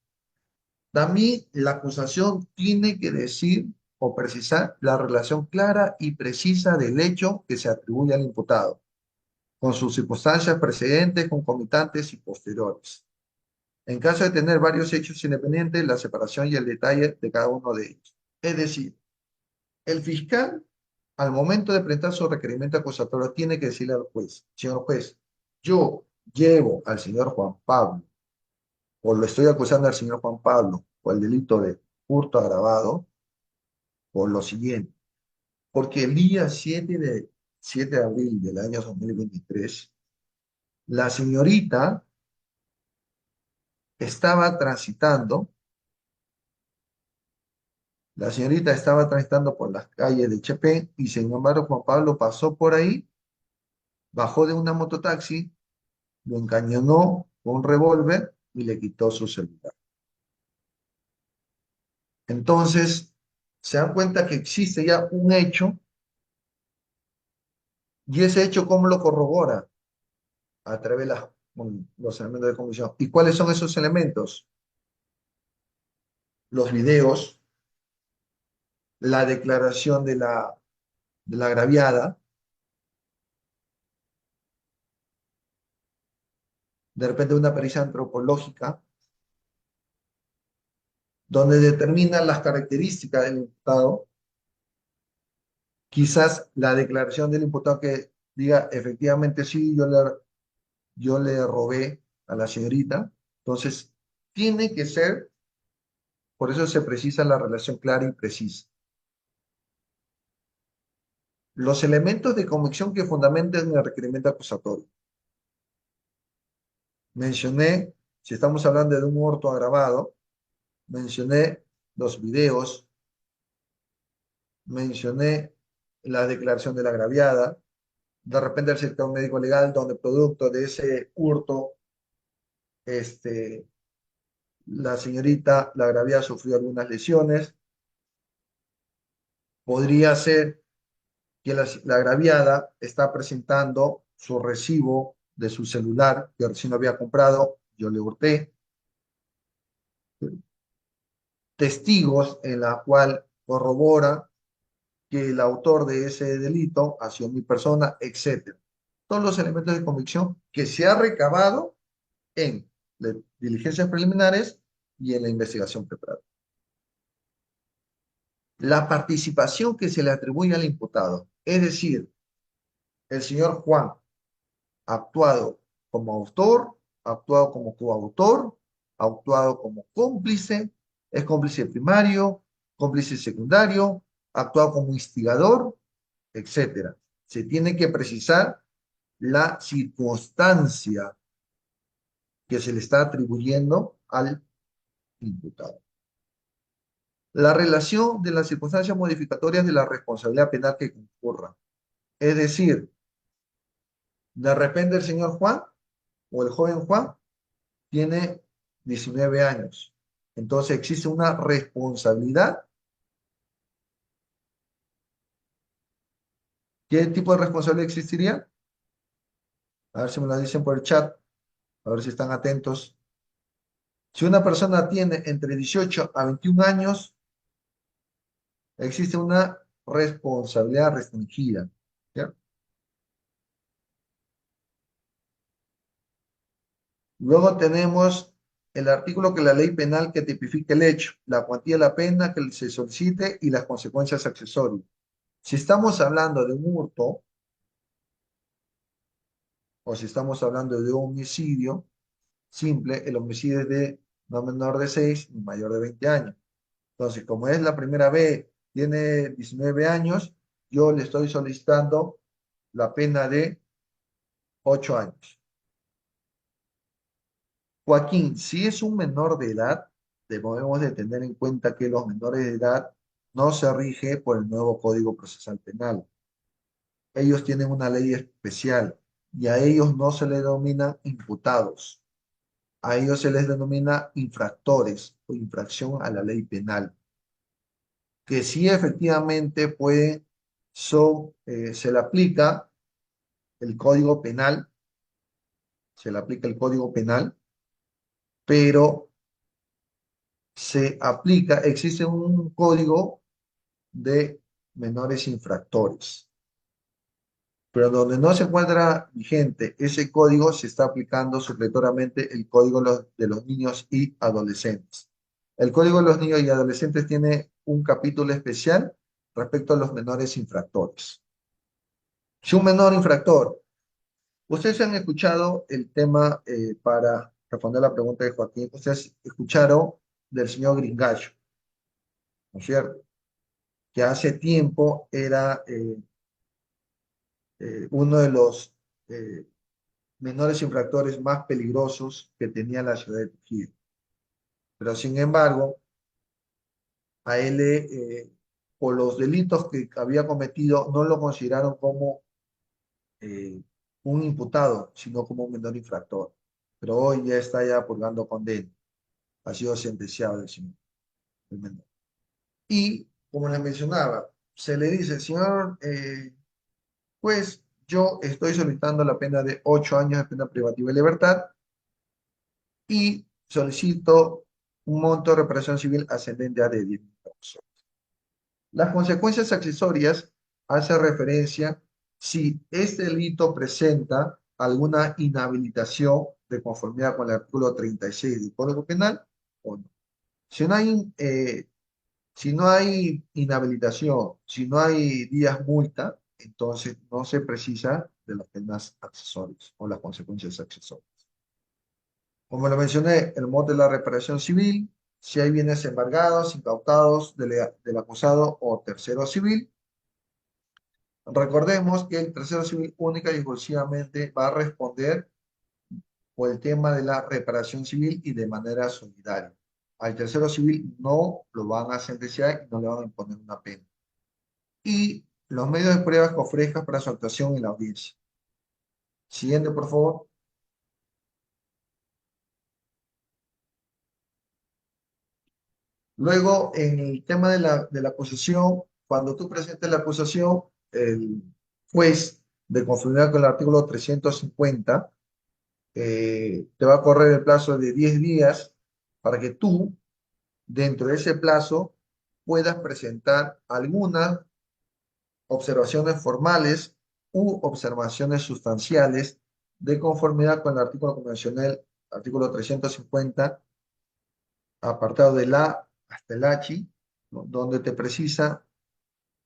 También la acusación tiene que decir o precisar la relación clara y precisa del hecho que se atribuye al imputado, con sus circunstancias precedentes, concomitantes y posteriores. En caso de tener varios hechos independientes, la separación y el detalle de cada uno de ellos. Es decir, el fiscal, al momento de presentar su requerimiento acusatorio, tiene que decirle al juez, señor juez, yo llevo al señor Juan Pablo, o lo estoy acusando al señor Juan Pablo, por el delito de hurto agravado, por lo siguiente, porque el día 7 de abril del año 2023, la señorita estaba transitando, la señorita estaba transitando por las calles de Chepén y sin embargo Juan Pablo pasó por ahí, bajó de una mototaxi, lo encañonó con un revólver y le quitó su celular. Entonces, se dan cuenta que existe ya un hecho y ese hecho, ¿cómo lo corrobora? A través de los elementos de comisión. ¿Y cuáles son esos elementos? Los videos, la declaración de la agraviada, de repente una pericia antropológica, donde determina las características del imputado, quizás la declaración del imputado que diga, efectivamente sí, yo le robé a la señorita. Entonces, tiene que ser, por eso se precisa la relación clara y precisa. Los elementos de convicción que fundamentan el requerimiento acusatorio. Mencioné, si estamos hablando de un hurto agravado, mencioné los videos, mencioné la declaración de la agraviada, de repente el sector médico legal, donde producto de ese hurto, este, la señorita, la agraviada, sufrió algunas lesiones. Podría ser que la agraviada está presentando su recibo de su celular que recién había comprado, yo le hurté, testigos en la cual corrobora que el autor de ese delito ha sido mi persona, etcétera. Todos los elementos de convicción que se ha recabado en las diligencias preliminares y en la investigación preparada. La participación que se le atribuye al imputado, es decir, el señor Juan ha actuado como autor, ha actuado como coautor, ha actuado como cómplice, es cómplice primario, cómplice secundario, ha actuado como instigador, etcétera. Se tiene que precisar la circunstancia que se le está atribuyendo al imputado. La relación de las circunstancias modificatorias de la responsabilidad penal que concurra. Es decir, de repente el señor Juan o el joven Juan tiene 19 años. Entonces existe una responsabilidad. ¿Qué tipo de responsabilidad existiría? A ver si me lo dicen por el chat, a ver si están atentos. Si una persona tiene entre 18 a 21 años, existe una responsabilidad restringida. ¿Ya? Luego tenemos el artículo que la ley penal que tipifica el hecho, la cuantía de la pena que se solicite y las consecuencias accesorias. Si estamos hablando de un hurto o si estamos hablando de un homicidio simple, el homicidio es de no menor de 6 ni mayor de 20 años. Entonces, como es la primera vez, tiene 19 años, yo le estoy solicitando la pena de 8 años. Joaquín, si es un menor de edad, debemos de tener en cuenta que los menores de edad no se rige por el nuevo Código Procesal Penal. Ellos tienen una ley especial y a ellos no se les denomina imputados. A ellos se les denomina infractores o infracción a la ley penal, que sí efectivamente se le aplica el Código Penal, se le aplica el Código Penal, pero existe un código de menores infractores. pero donde no se encuentra vigente ese código, se está aplicando supletoriamente el código de los niños y adolescentes. El código de los niños y adolescentes tiene un capítulo especial respecto a los menores infractores. Si un menor infractor, ustedes han escuchado el tema, para responder la pregunta de Joaquín, ustedes escucharon del señor Gringallo, ¿no es cierto? Que hace tiempo era uno de los eh, menores infractores más peligrosos que tenía la ciudad de Trujillo. Pero sin embargo, a él, por los delitos que había cometido, no lo consideraron como eh, un imputado, sino como un menor infractor. Pero hoy ya está ya purgando condena. Ha sido sentenciado el menor. Y, como les mencionaba, se le dice, señor juez, yo estoy solicitando la pena de 8 años de pena privativa de libertad y solicito un monto de reparación civil ascendente a de 10.000 pesos. Las consecuencias accesorias hace referencia si este delito presenta alguna inhabilitación de conformidad con el artículo 36 del Código Penal o no. Si no hay, si no hay inhabilitación, si no hay días multa, entonces no se precisa de las penas accesorias o las consecuencias accesorias. Como lo mencioné, el monto de la reparación civil, si hay bienes embargados, incautados del acusado o tercero civil. Recordemos que el tercero civil única y exclusivamente va a responder por el tema de la reparación civil y de manera solidaria. Al tercero civil no lo van a sentenciar y no le van a imponer una pena. Y los medios de pruebas que ofrezcan para su actuación en la audiencia. Siguiente, por favor. Luego, en el tema de la acusación, cuando tú presentes la acusación, el juez, de conformidad con el artículo 350, te va a correr el plazo de 10 días para que tú, dentro de ese plazo, puedas presentar algunas observaciones formales u observaciones sustanciales de conformidad con el artículo convencional, artículo 350, apartado de la hasta el H, ¿no? Donde te precisa,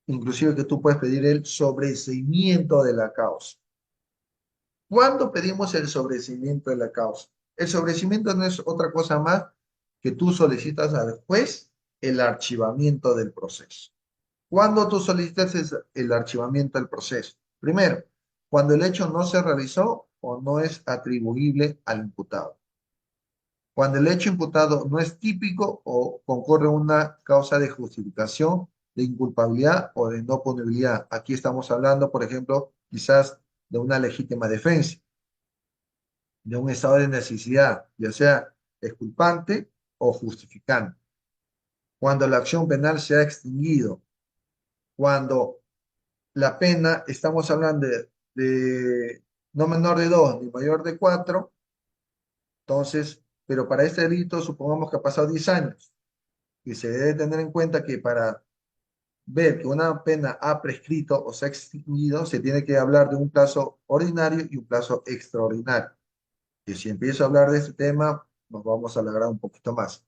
inclusive, que tú puedes pedir el sobreseimiento de la causa. ¿Cuándo pedimos el sobreseimiento de la causa? El sobreseimiento no es otra cosa más que tú solicitas al juez el archivamiento del proceso. ¿Cuándo tú solicitas el archivamiento del proceso? Primero, cuando el hecho no se realizó o no es atribuible al imputado. Cuando el hecho imputado no es típico o concurre una causa de justificación de inculpabilidad o de no punibilidad. Aquí estamos hablando, por ejemplo, quizás de una legítima defensa, de un estado de necesidad, ya sea exculpante o justificante. Cuando la acción penal se ha extinguido, cuando la pena, estamos hablando de no menor de 2 ni mayor de 4, entonces, pero para este delito supongamos que ha pasado 10 años y se debe tener en cuenta que para ver que una pena ha prescrito o se ha extinguido, se tiene que hablar de un plazo ordinario y un plazo extraordinario. Y si empiezo a hablar de este tema, nos vamos a alargar un poquito más.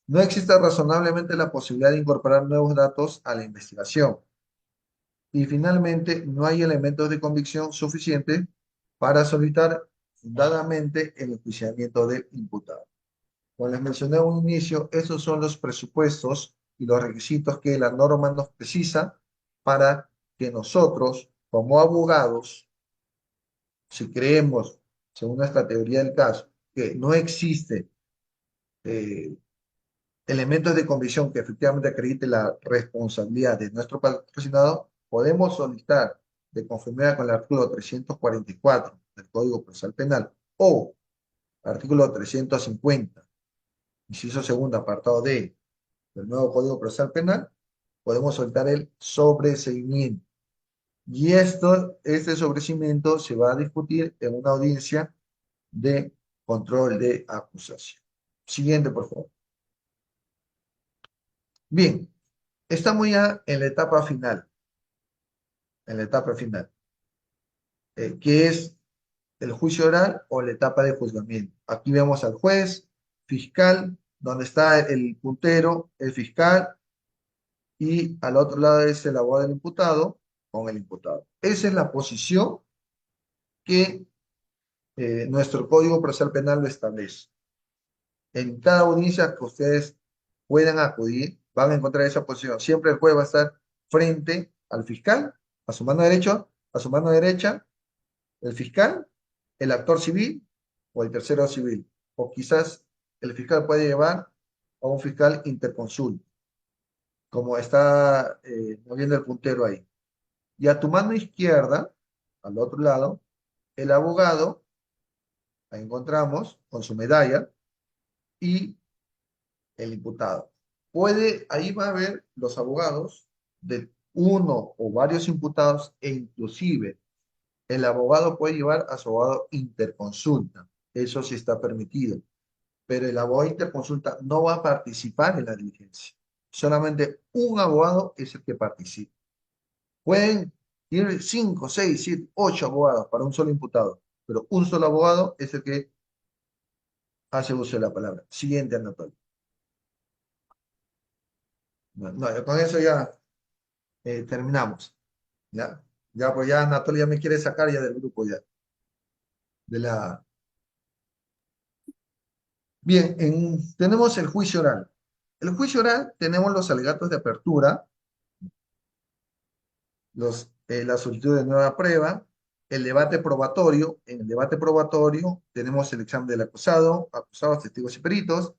No existe razonablemente la posibilidad de incorporar nuevos datos a la investigación. Y finalmente, no hay elementos de convicción suficientes para solicitar fundadamente el enjuiciamiento del imputado. Como les mencioné a un inicio, esos son los presupuestos y los requisitos que la norma nos precisa para que nosotros, como abogados, si creemos, según nuestra teoría del caso, que no existe eh, elementos de convicción que efectivamente acredite la responsabilidad de nuestro patrocinado, podemos solicitar, de conformidad con el artículo 344 del Código Procesal Penal o artículo 350, inciso segundo, apartado D del nuevo Código Procesal Penal, podemos solicitar el sobreseimiento. Y este sobreseimiento se va a discutir en una audiencia de control de acusación. Siguiente, por favor. Bien, estamos ya en la etapa final. En la etapa final. que es el juicio oral o la etapa de juzgamiento. Aquí vemos al juez, fiscal, donde está el puntero, el fiscal, y al otro lado es el abogado del imputado con el imputado. Esa es la posición que nuestro Código Procesal Penal lo establece. En cada audiencia que ustedes puedan acudir, van a encontrar esa posición. Siempre el juez va a estar frente al fiscal, a su mano derecha, el fiscal, el actor civil o el tercero civil. O quizás el fiscal puede llevar a un fiscal interconsul, como está moviendo el puntero ahí. Y a tu mano izquierda, al otro lado, el abogado, ahí encontramos, con su medalla, y el imputado. Ahí va a haber los abogados de uno o varios imputados e inclusive el abogado puede llevar a su abogado interconsulta. Eso sí está permitido. Pero el abogado interconsulta no va a participar en la diligencia. Solamente un abogado es el que participa. Pueden ir 5, 6, 7, 8 abogados para un solo imputado, pero un solo abogado es el que hace uso de la palabra. Siguiente, Anatoly. No, con eso ya terminamos. ¿Ya? Ya, pues ya Anatoly ya me quiere sacar ya del grupo ya. De la... Bien, tenemos el juicio oral. El juicio oral tenemos los alegatos de apertura, la solicitud de nueva prueba, el debate probatorio. En el debate probatorio tenemos el examen del acusado, acusados, testigos y peritos.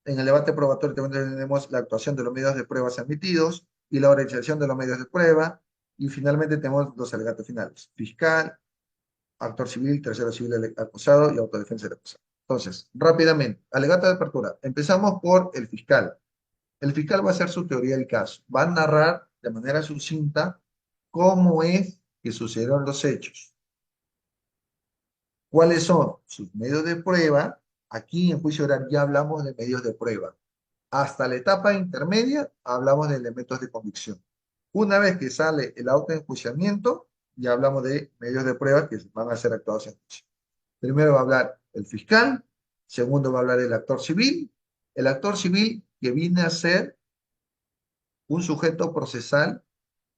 En el debate probatorio también tenemos la actuación de los medios de pruebas admitidos y la organización de los medios de prueba. Y finalmente tenemos los alegatos finales. Fiscal, actor civil, tercero civil del acusado y autodefensa del acusado. Entonces, rápidamente, alegato de apertura. Empezamos por el fiscal. El fiscal va a hacer su teoría del caso. Va a narrar de manera sucinta cómo es que sucedieron los hechos. ¿Cuáles son sus medios de prueba? Aquí en juicio oral ya hablamos de medios de prueba. Hasta la etapa intermedia hablamos de elementos de convicción. Una vez que sale el auto de enjuiciamiento, ya hablamos de medios de prueba que van a ser actuados en juicio. Primero va a hablar el fiscal, segundo va a hablar el actor civil que viene a ser un sujeto procesal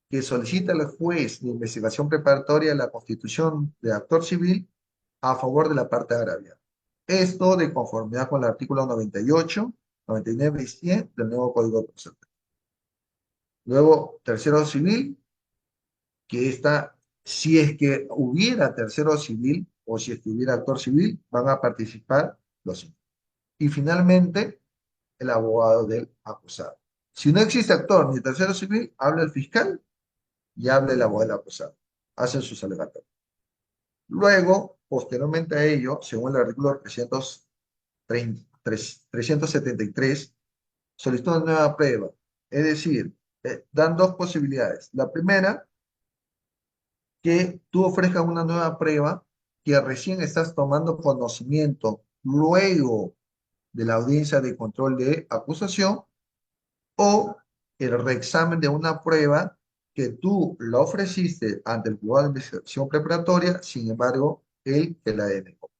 que solicita al juez de investigación preparatoria la constitución de actor civil a favor de la parte agraviada. Esto de conformidad con el artículo 98, 99 y 100 del nuevo Código Procesal. Luego, tercero civil, que está, si es que hubiera tercero civil o si es que hubiera actor civil, van a participar los cinco. Y finalmente, el abogado del acusado. Si no existe actor ni tercero civil, habla el fiscal y habla el abogado del acusado. Hacen sus alegatorios. Luego, posteriormente a ello, según el artículo 373, solicitó una nueva prueba. Es decir, dan dos posibilidades. La primera, que tú ofrezcas una nueva prueba que recién estás tomando conocimiento luego de la audiencia de control de acusación, o el reexamen de una prueba que tú la ofreciste ante el juzgado de investigación preparatoria, sin embargo, él te la denegó.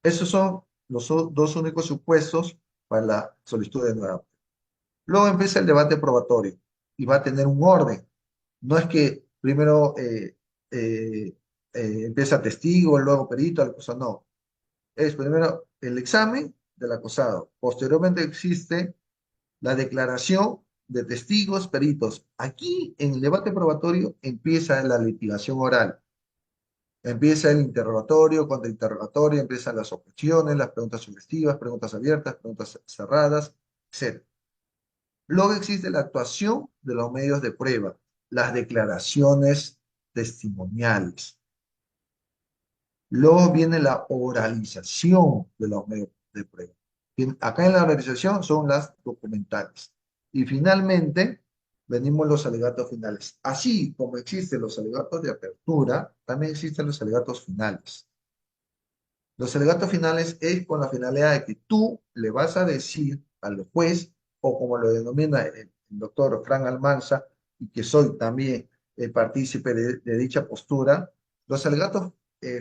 Esos son los dos únicos supuestos para la solicitud de nueva prueba. Luego empieza el debate probatorio y va a tener un orden. No es que primero empieza testigo, luego perito, el acusado, no. Es primero el examen del acusado. Posteriormente existe la declaración de testigos, peritos. Aquí en el debate probatorio empieza la litigación oral. Empieza el interrogatorio, contrainterrogatorio, empiezan las objeciones, las preguntas sugestivas, preguntas abiertas, preguntas cerradas, etc. Luego existe la actuación de los medios de prueba, las declaraciones testimoniales. Luego viene la oralización de los medios de prueba. Acá en la oralización son las documentales. Y finalmente venimos los alegatos finales. Así como existen los alegatos de apertura, también existen los alegatos finales. Los alegatos finales es con la finalidad de que tú le vas a decir al juez, o como lo denomina el doctor Frank Almanza, y que soy también partícipe de dicha postura, Los alegatos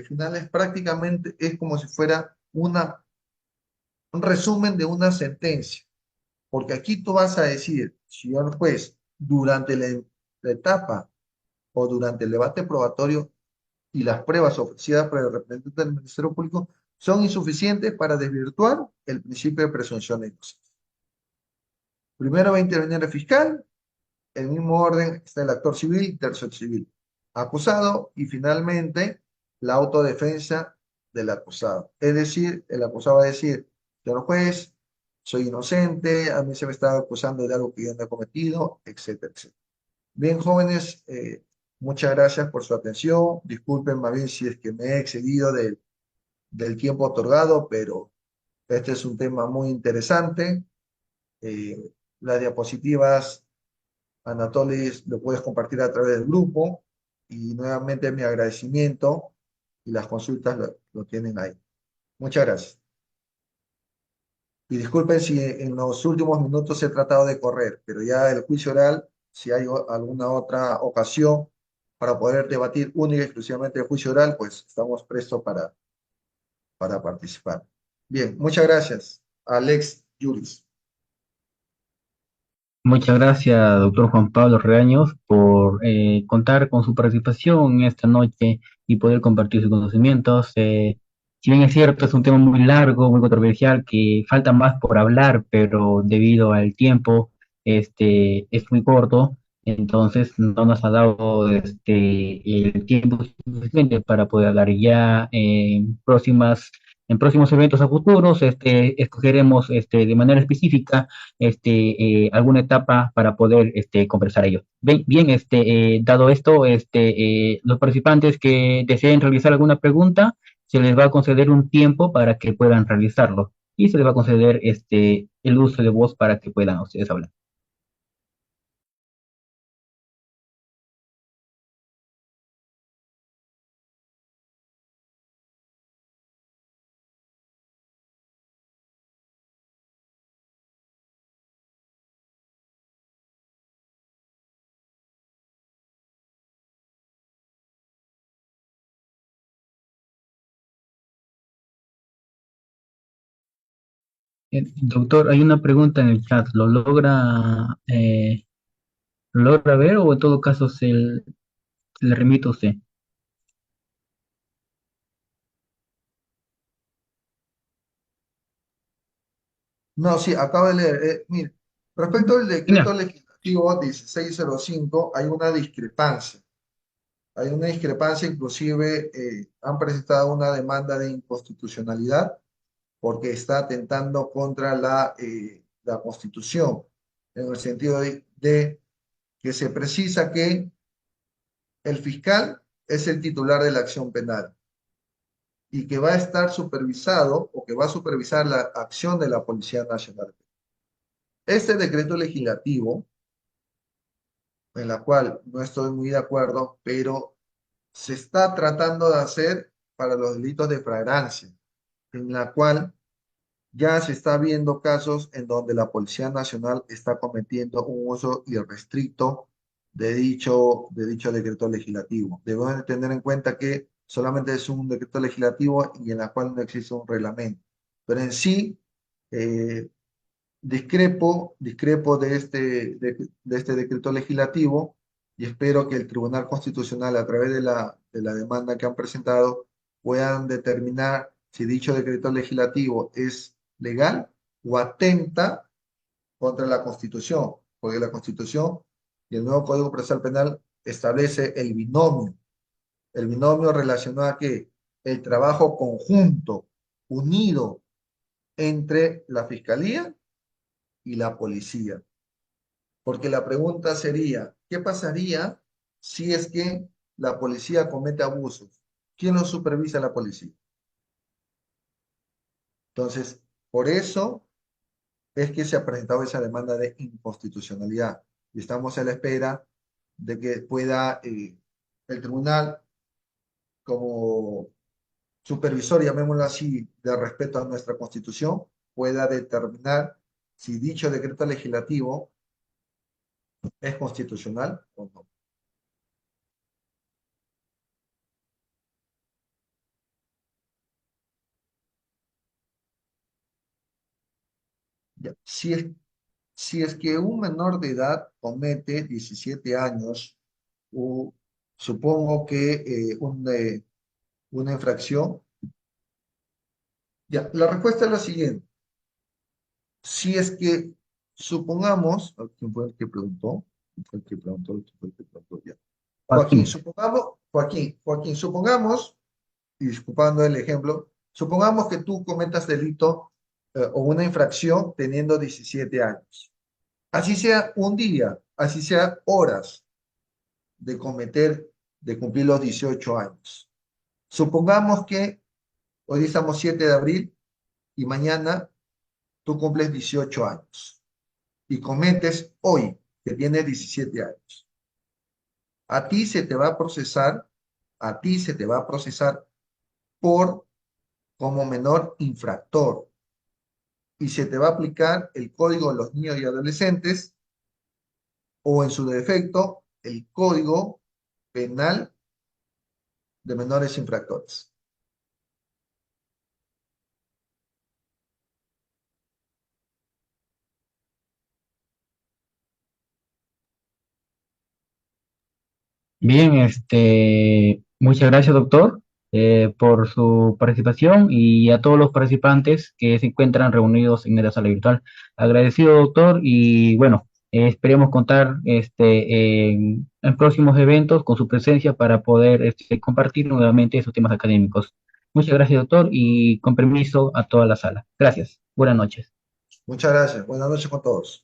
finales prácticamente es como si fuera un resumen de una sentencia, porque aquí tú vas a decir, señor juez, durante la etapa o durante el debate probatorio y las pruebas ofrecidas por el representante del Ministerio Público son insuficientes para desvirtuar el principio de presunción de inocencia. Primero va a intervenir el fiscal, en el mismo orden está el actor civil, tercio civil, acusado y finalmente la autodefensa del acusado. Es decir, el acusado va a decir, señor juez, soy inocente, a mí se me está acusando de algo que yo no he cometido, etcétera, etcétera. Bien, jóvenes, muchas gracias por su atención. Disculpen más bien si es que me he excedido del tiempo otorgado, pero este es un tema muy interesante. Las diapositivas, Anatolis, lo puedes compartir a través del grupo y nuevamente mi agradecimiento y las consultas lo tienen ahí. Muchas gracias. Y disculpen si en los últimos minutos he tratado de correr, pero ya el juicio oral, si hay alguna otra ocasión para poder debatir única y exclusivamente el juicio oral, pues estamos prestos para participar. Bien, muchas gracias. Alex Yuris. Muchas gracias, doctor Juan Pablo Reaños, por contar con su participación esta noche y poder compartir sus conocimientos. Si bien es cierto, es un tema muy largo, muy controversial, que falta más por hablar, pero debido al tiempo, es muy corto, entonces no nos ha dado el tiempo suficiente para poder hablar ya en próximos eventos a futuros. Escogeremos de manera específica alguna etapa para poder conversar ello. Bien, bien dado esto, los participantes que deseen realizar alguna pregunta, se les va a conceder un tiempo para que puedan realizarlo y se les va a conceder el uso de voz para que puedan ustedes hablar. Doctor, hay una pregunta en el chat. ¿Lo logra ver o en todo caso se le remite a usted? No, sí, acabo de leer. Mire, respecto al decreto Genial. legislativo 1605, hay una discrepancia. Hay una discrepancia, inclusive han presentado una demanda de inconstitucionalidad porque está atentando contra la Constitución, en el sentido de que se precisa que el fiscal es el titular de la acción penal y que va a estar supervisado o que va a supervisar la acción de la Policía Nacional. Este decreto legislativo, en la cual no estoy muy de acuerdo, pero se está tratando de hacer para los delitos de flagrancia, en la cual ya se está viendo casos en donde la Policía Nacional está cometiendo un uso irrestricto de dicho decreto legislativo. Debemos de tener en cuenta que solamente es un decreto legislativo y en la cual no existe un reglamento. Pero en sí, eh, discrepo de este decreto legislativo y espero que el Tribunal Constitucional, a través de la demanda que han presentado, puedan determinar si dicho decreto legislativo es legal o atenta contra la Constitución, porque la Constitución y el nuevo Código Procesal Penal establece el binomio relacionado a que el trabajo conjunto, unido entre la Fiscalía y la policía. Porque la pregunta sería, ¿qué pasaría si es que la policía comete abusos? ¿Quién lo supervisa a la policía? Entonces, por eso es que se ha presentado esa demanda de inconstitucionalidad y estamos a la espera de que pueda el tribunal, como supervisor, llamémoslo así, de respeto a nuestra constitución, pueda determinar si dicho decreto legislativo es constitucional o no. Ya. Si es que un menor de edad comete 17 años, o supongo que una infracción, ya, la respuesta es la siguiente. Si es que supongamos, ¿quién fue el que preguntó? ¿Quién fue el que preguntó? ¿Quién fue el que preguntó? Ya. Joaquín, Joaquín. supongamos, Joaquín, supongamos, y disculpando el ejemplo, supongamos que tú cometas delito o una infracción teniendo 17 años. Así sea un día, así sea horas de cometer, de cumplir los 18 años. Supongamos que hoy estamos 7 de abril y mañana tú cumples 18 años y cometes hoy, que tienes 17 años. A ti se te va a procesar, a ti se te va a procesar por como menor infractor y se te va a aplicar el Código de los Niños y Adolescentes o en su defecto el Código Penal de Menores Infractores. Bien, muchas gracias, doctor, por su participación y a todos los participantes que se encuentran reunidos en la sala virtual. Agradecido, doctor, y bueno, esperemos contar en próximos eventos con su presencia para poder compartir nuevamente esos temas académicos. Muchas gracias, doctor, y con permiso a toda la sala. Gracias. Buenas noches. Muchas gracias. Buenas noches con todos.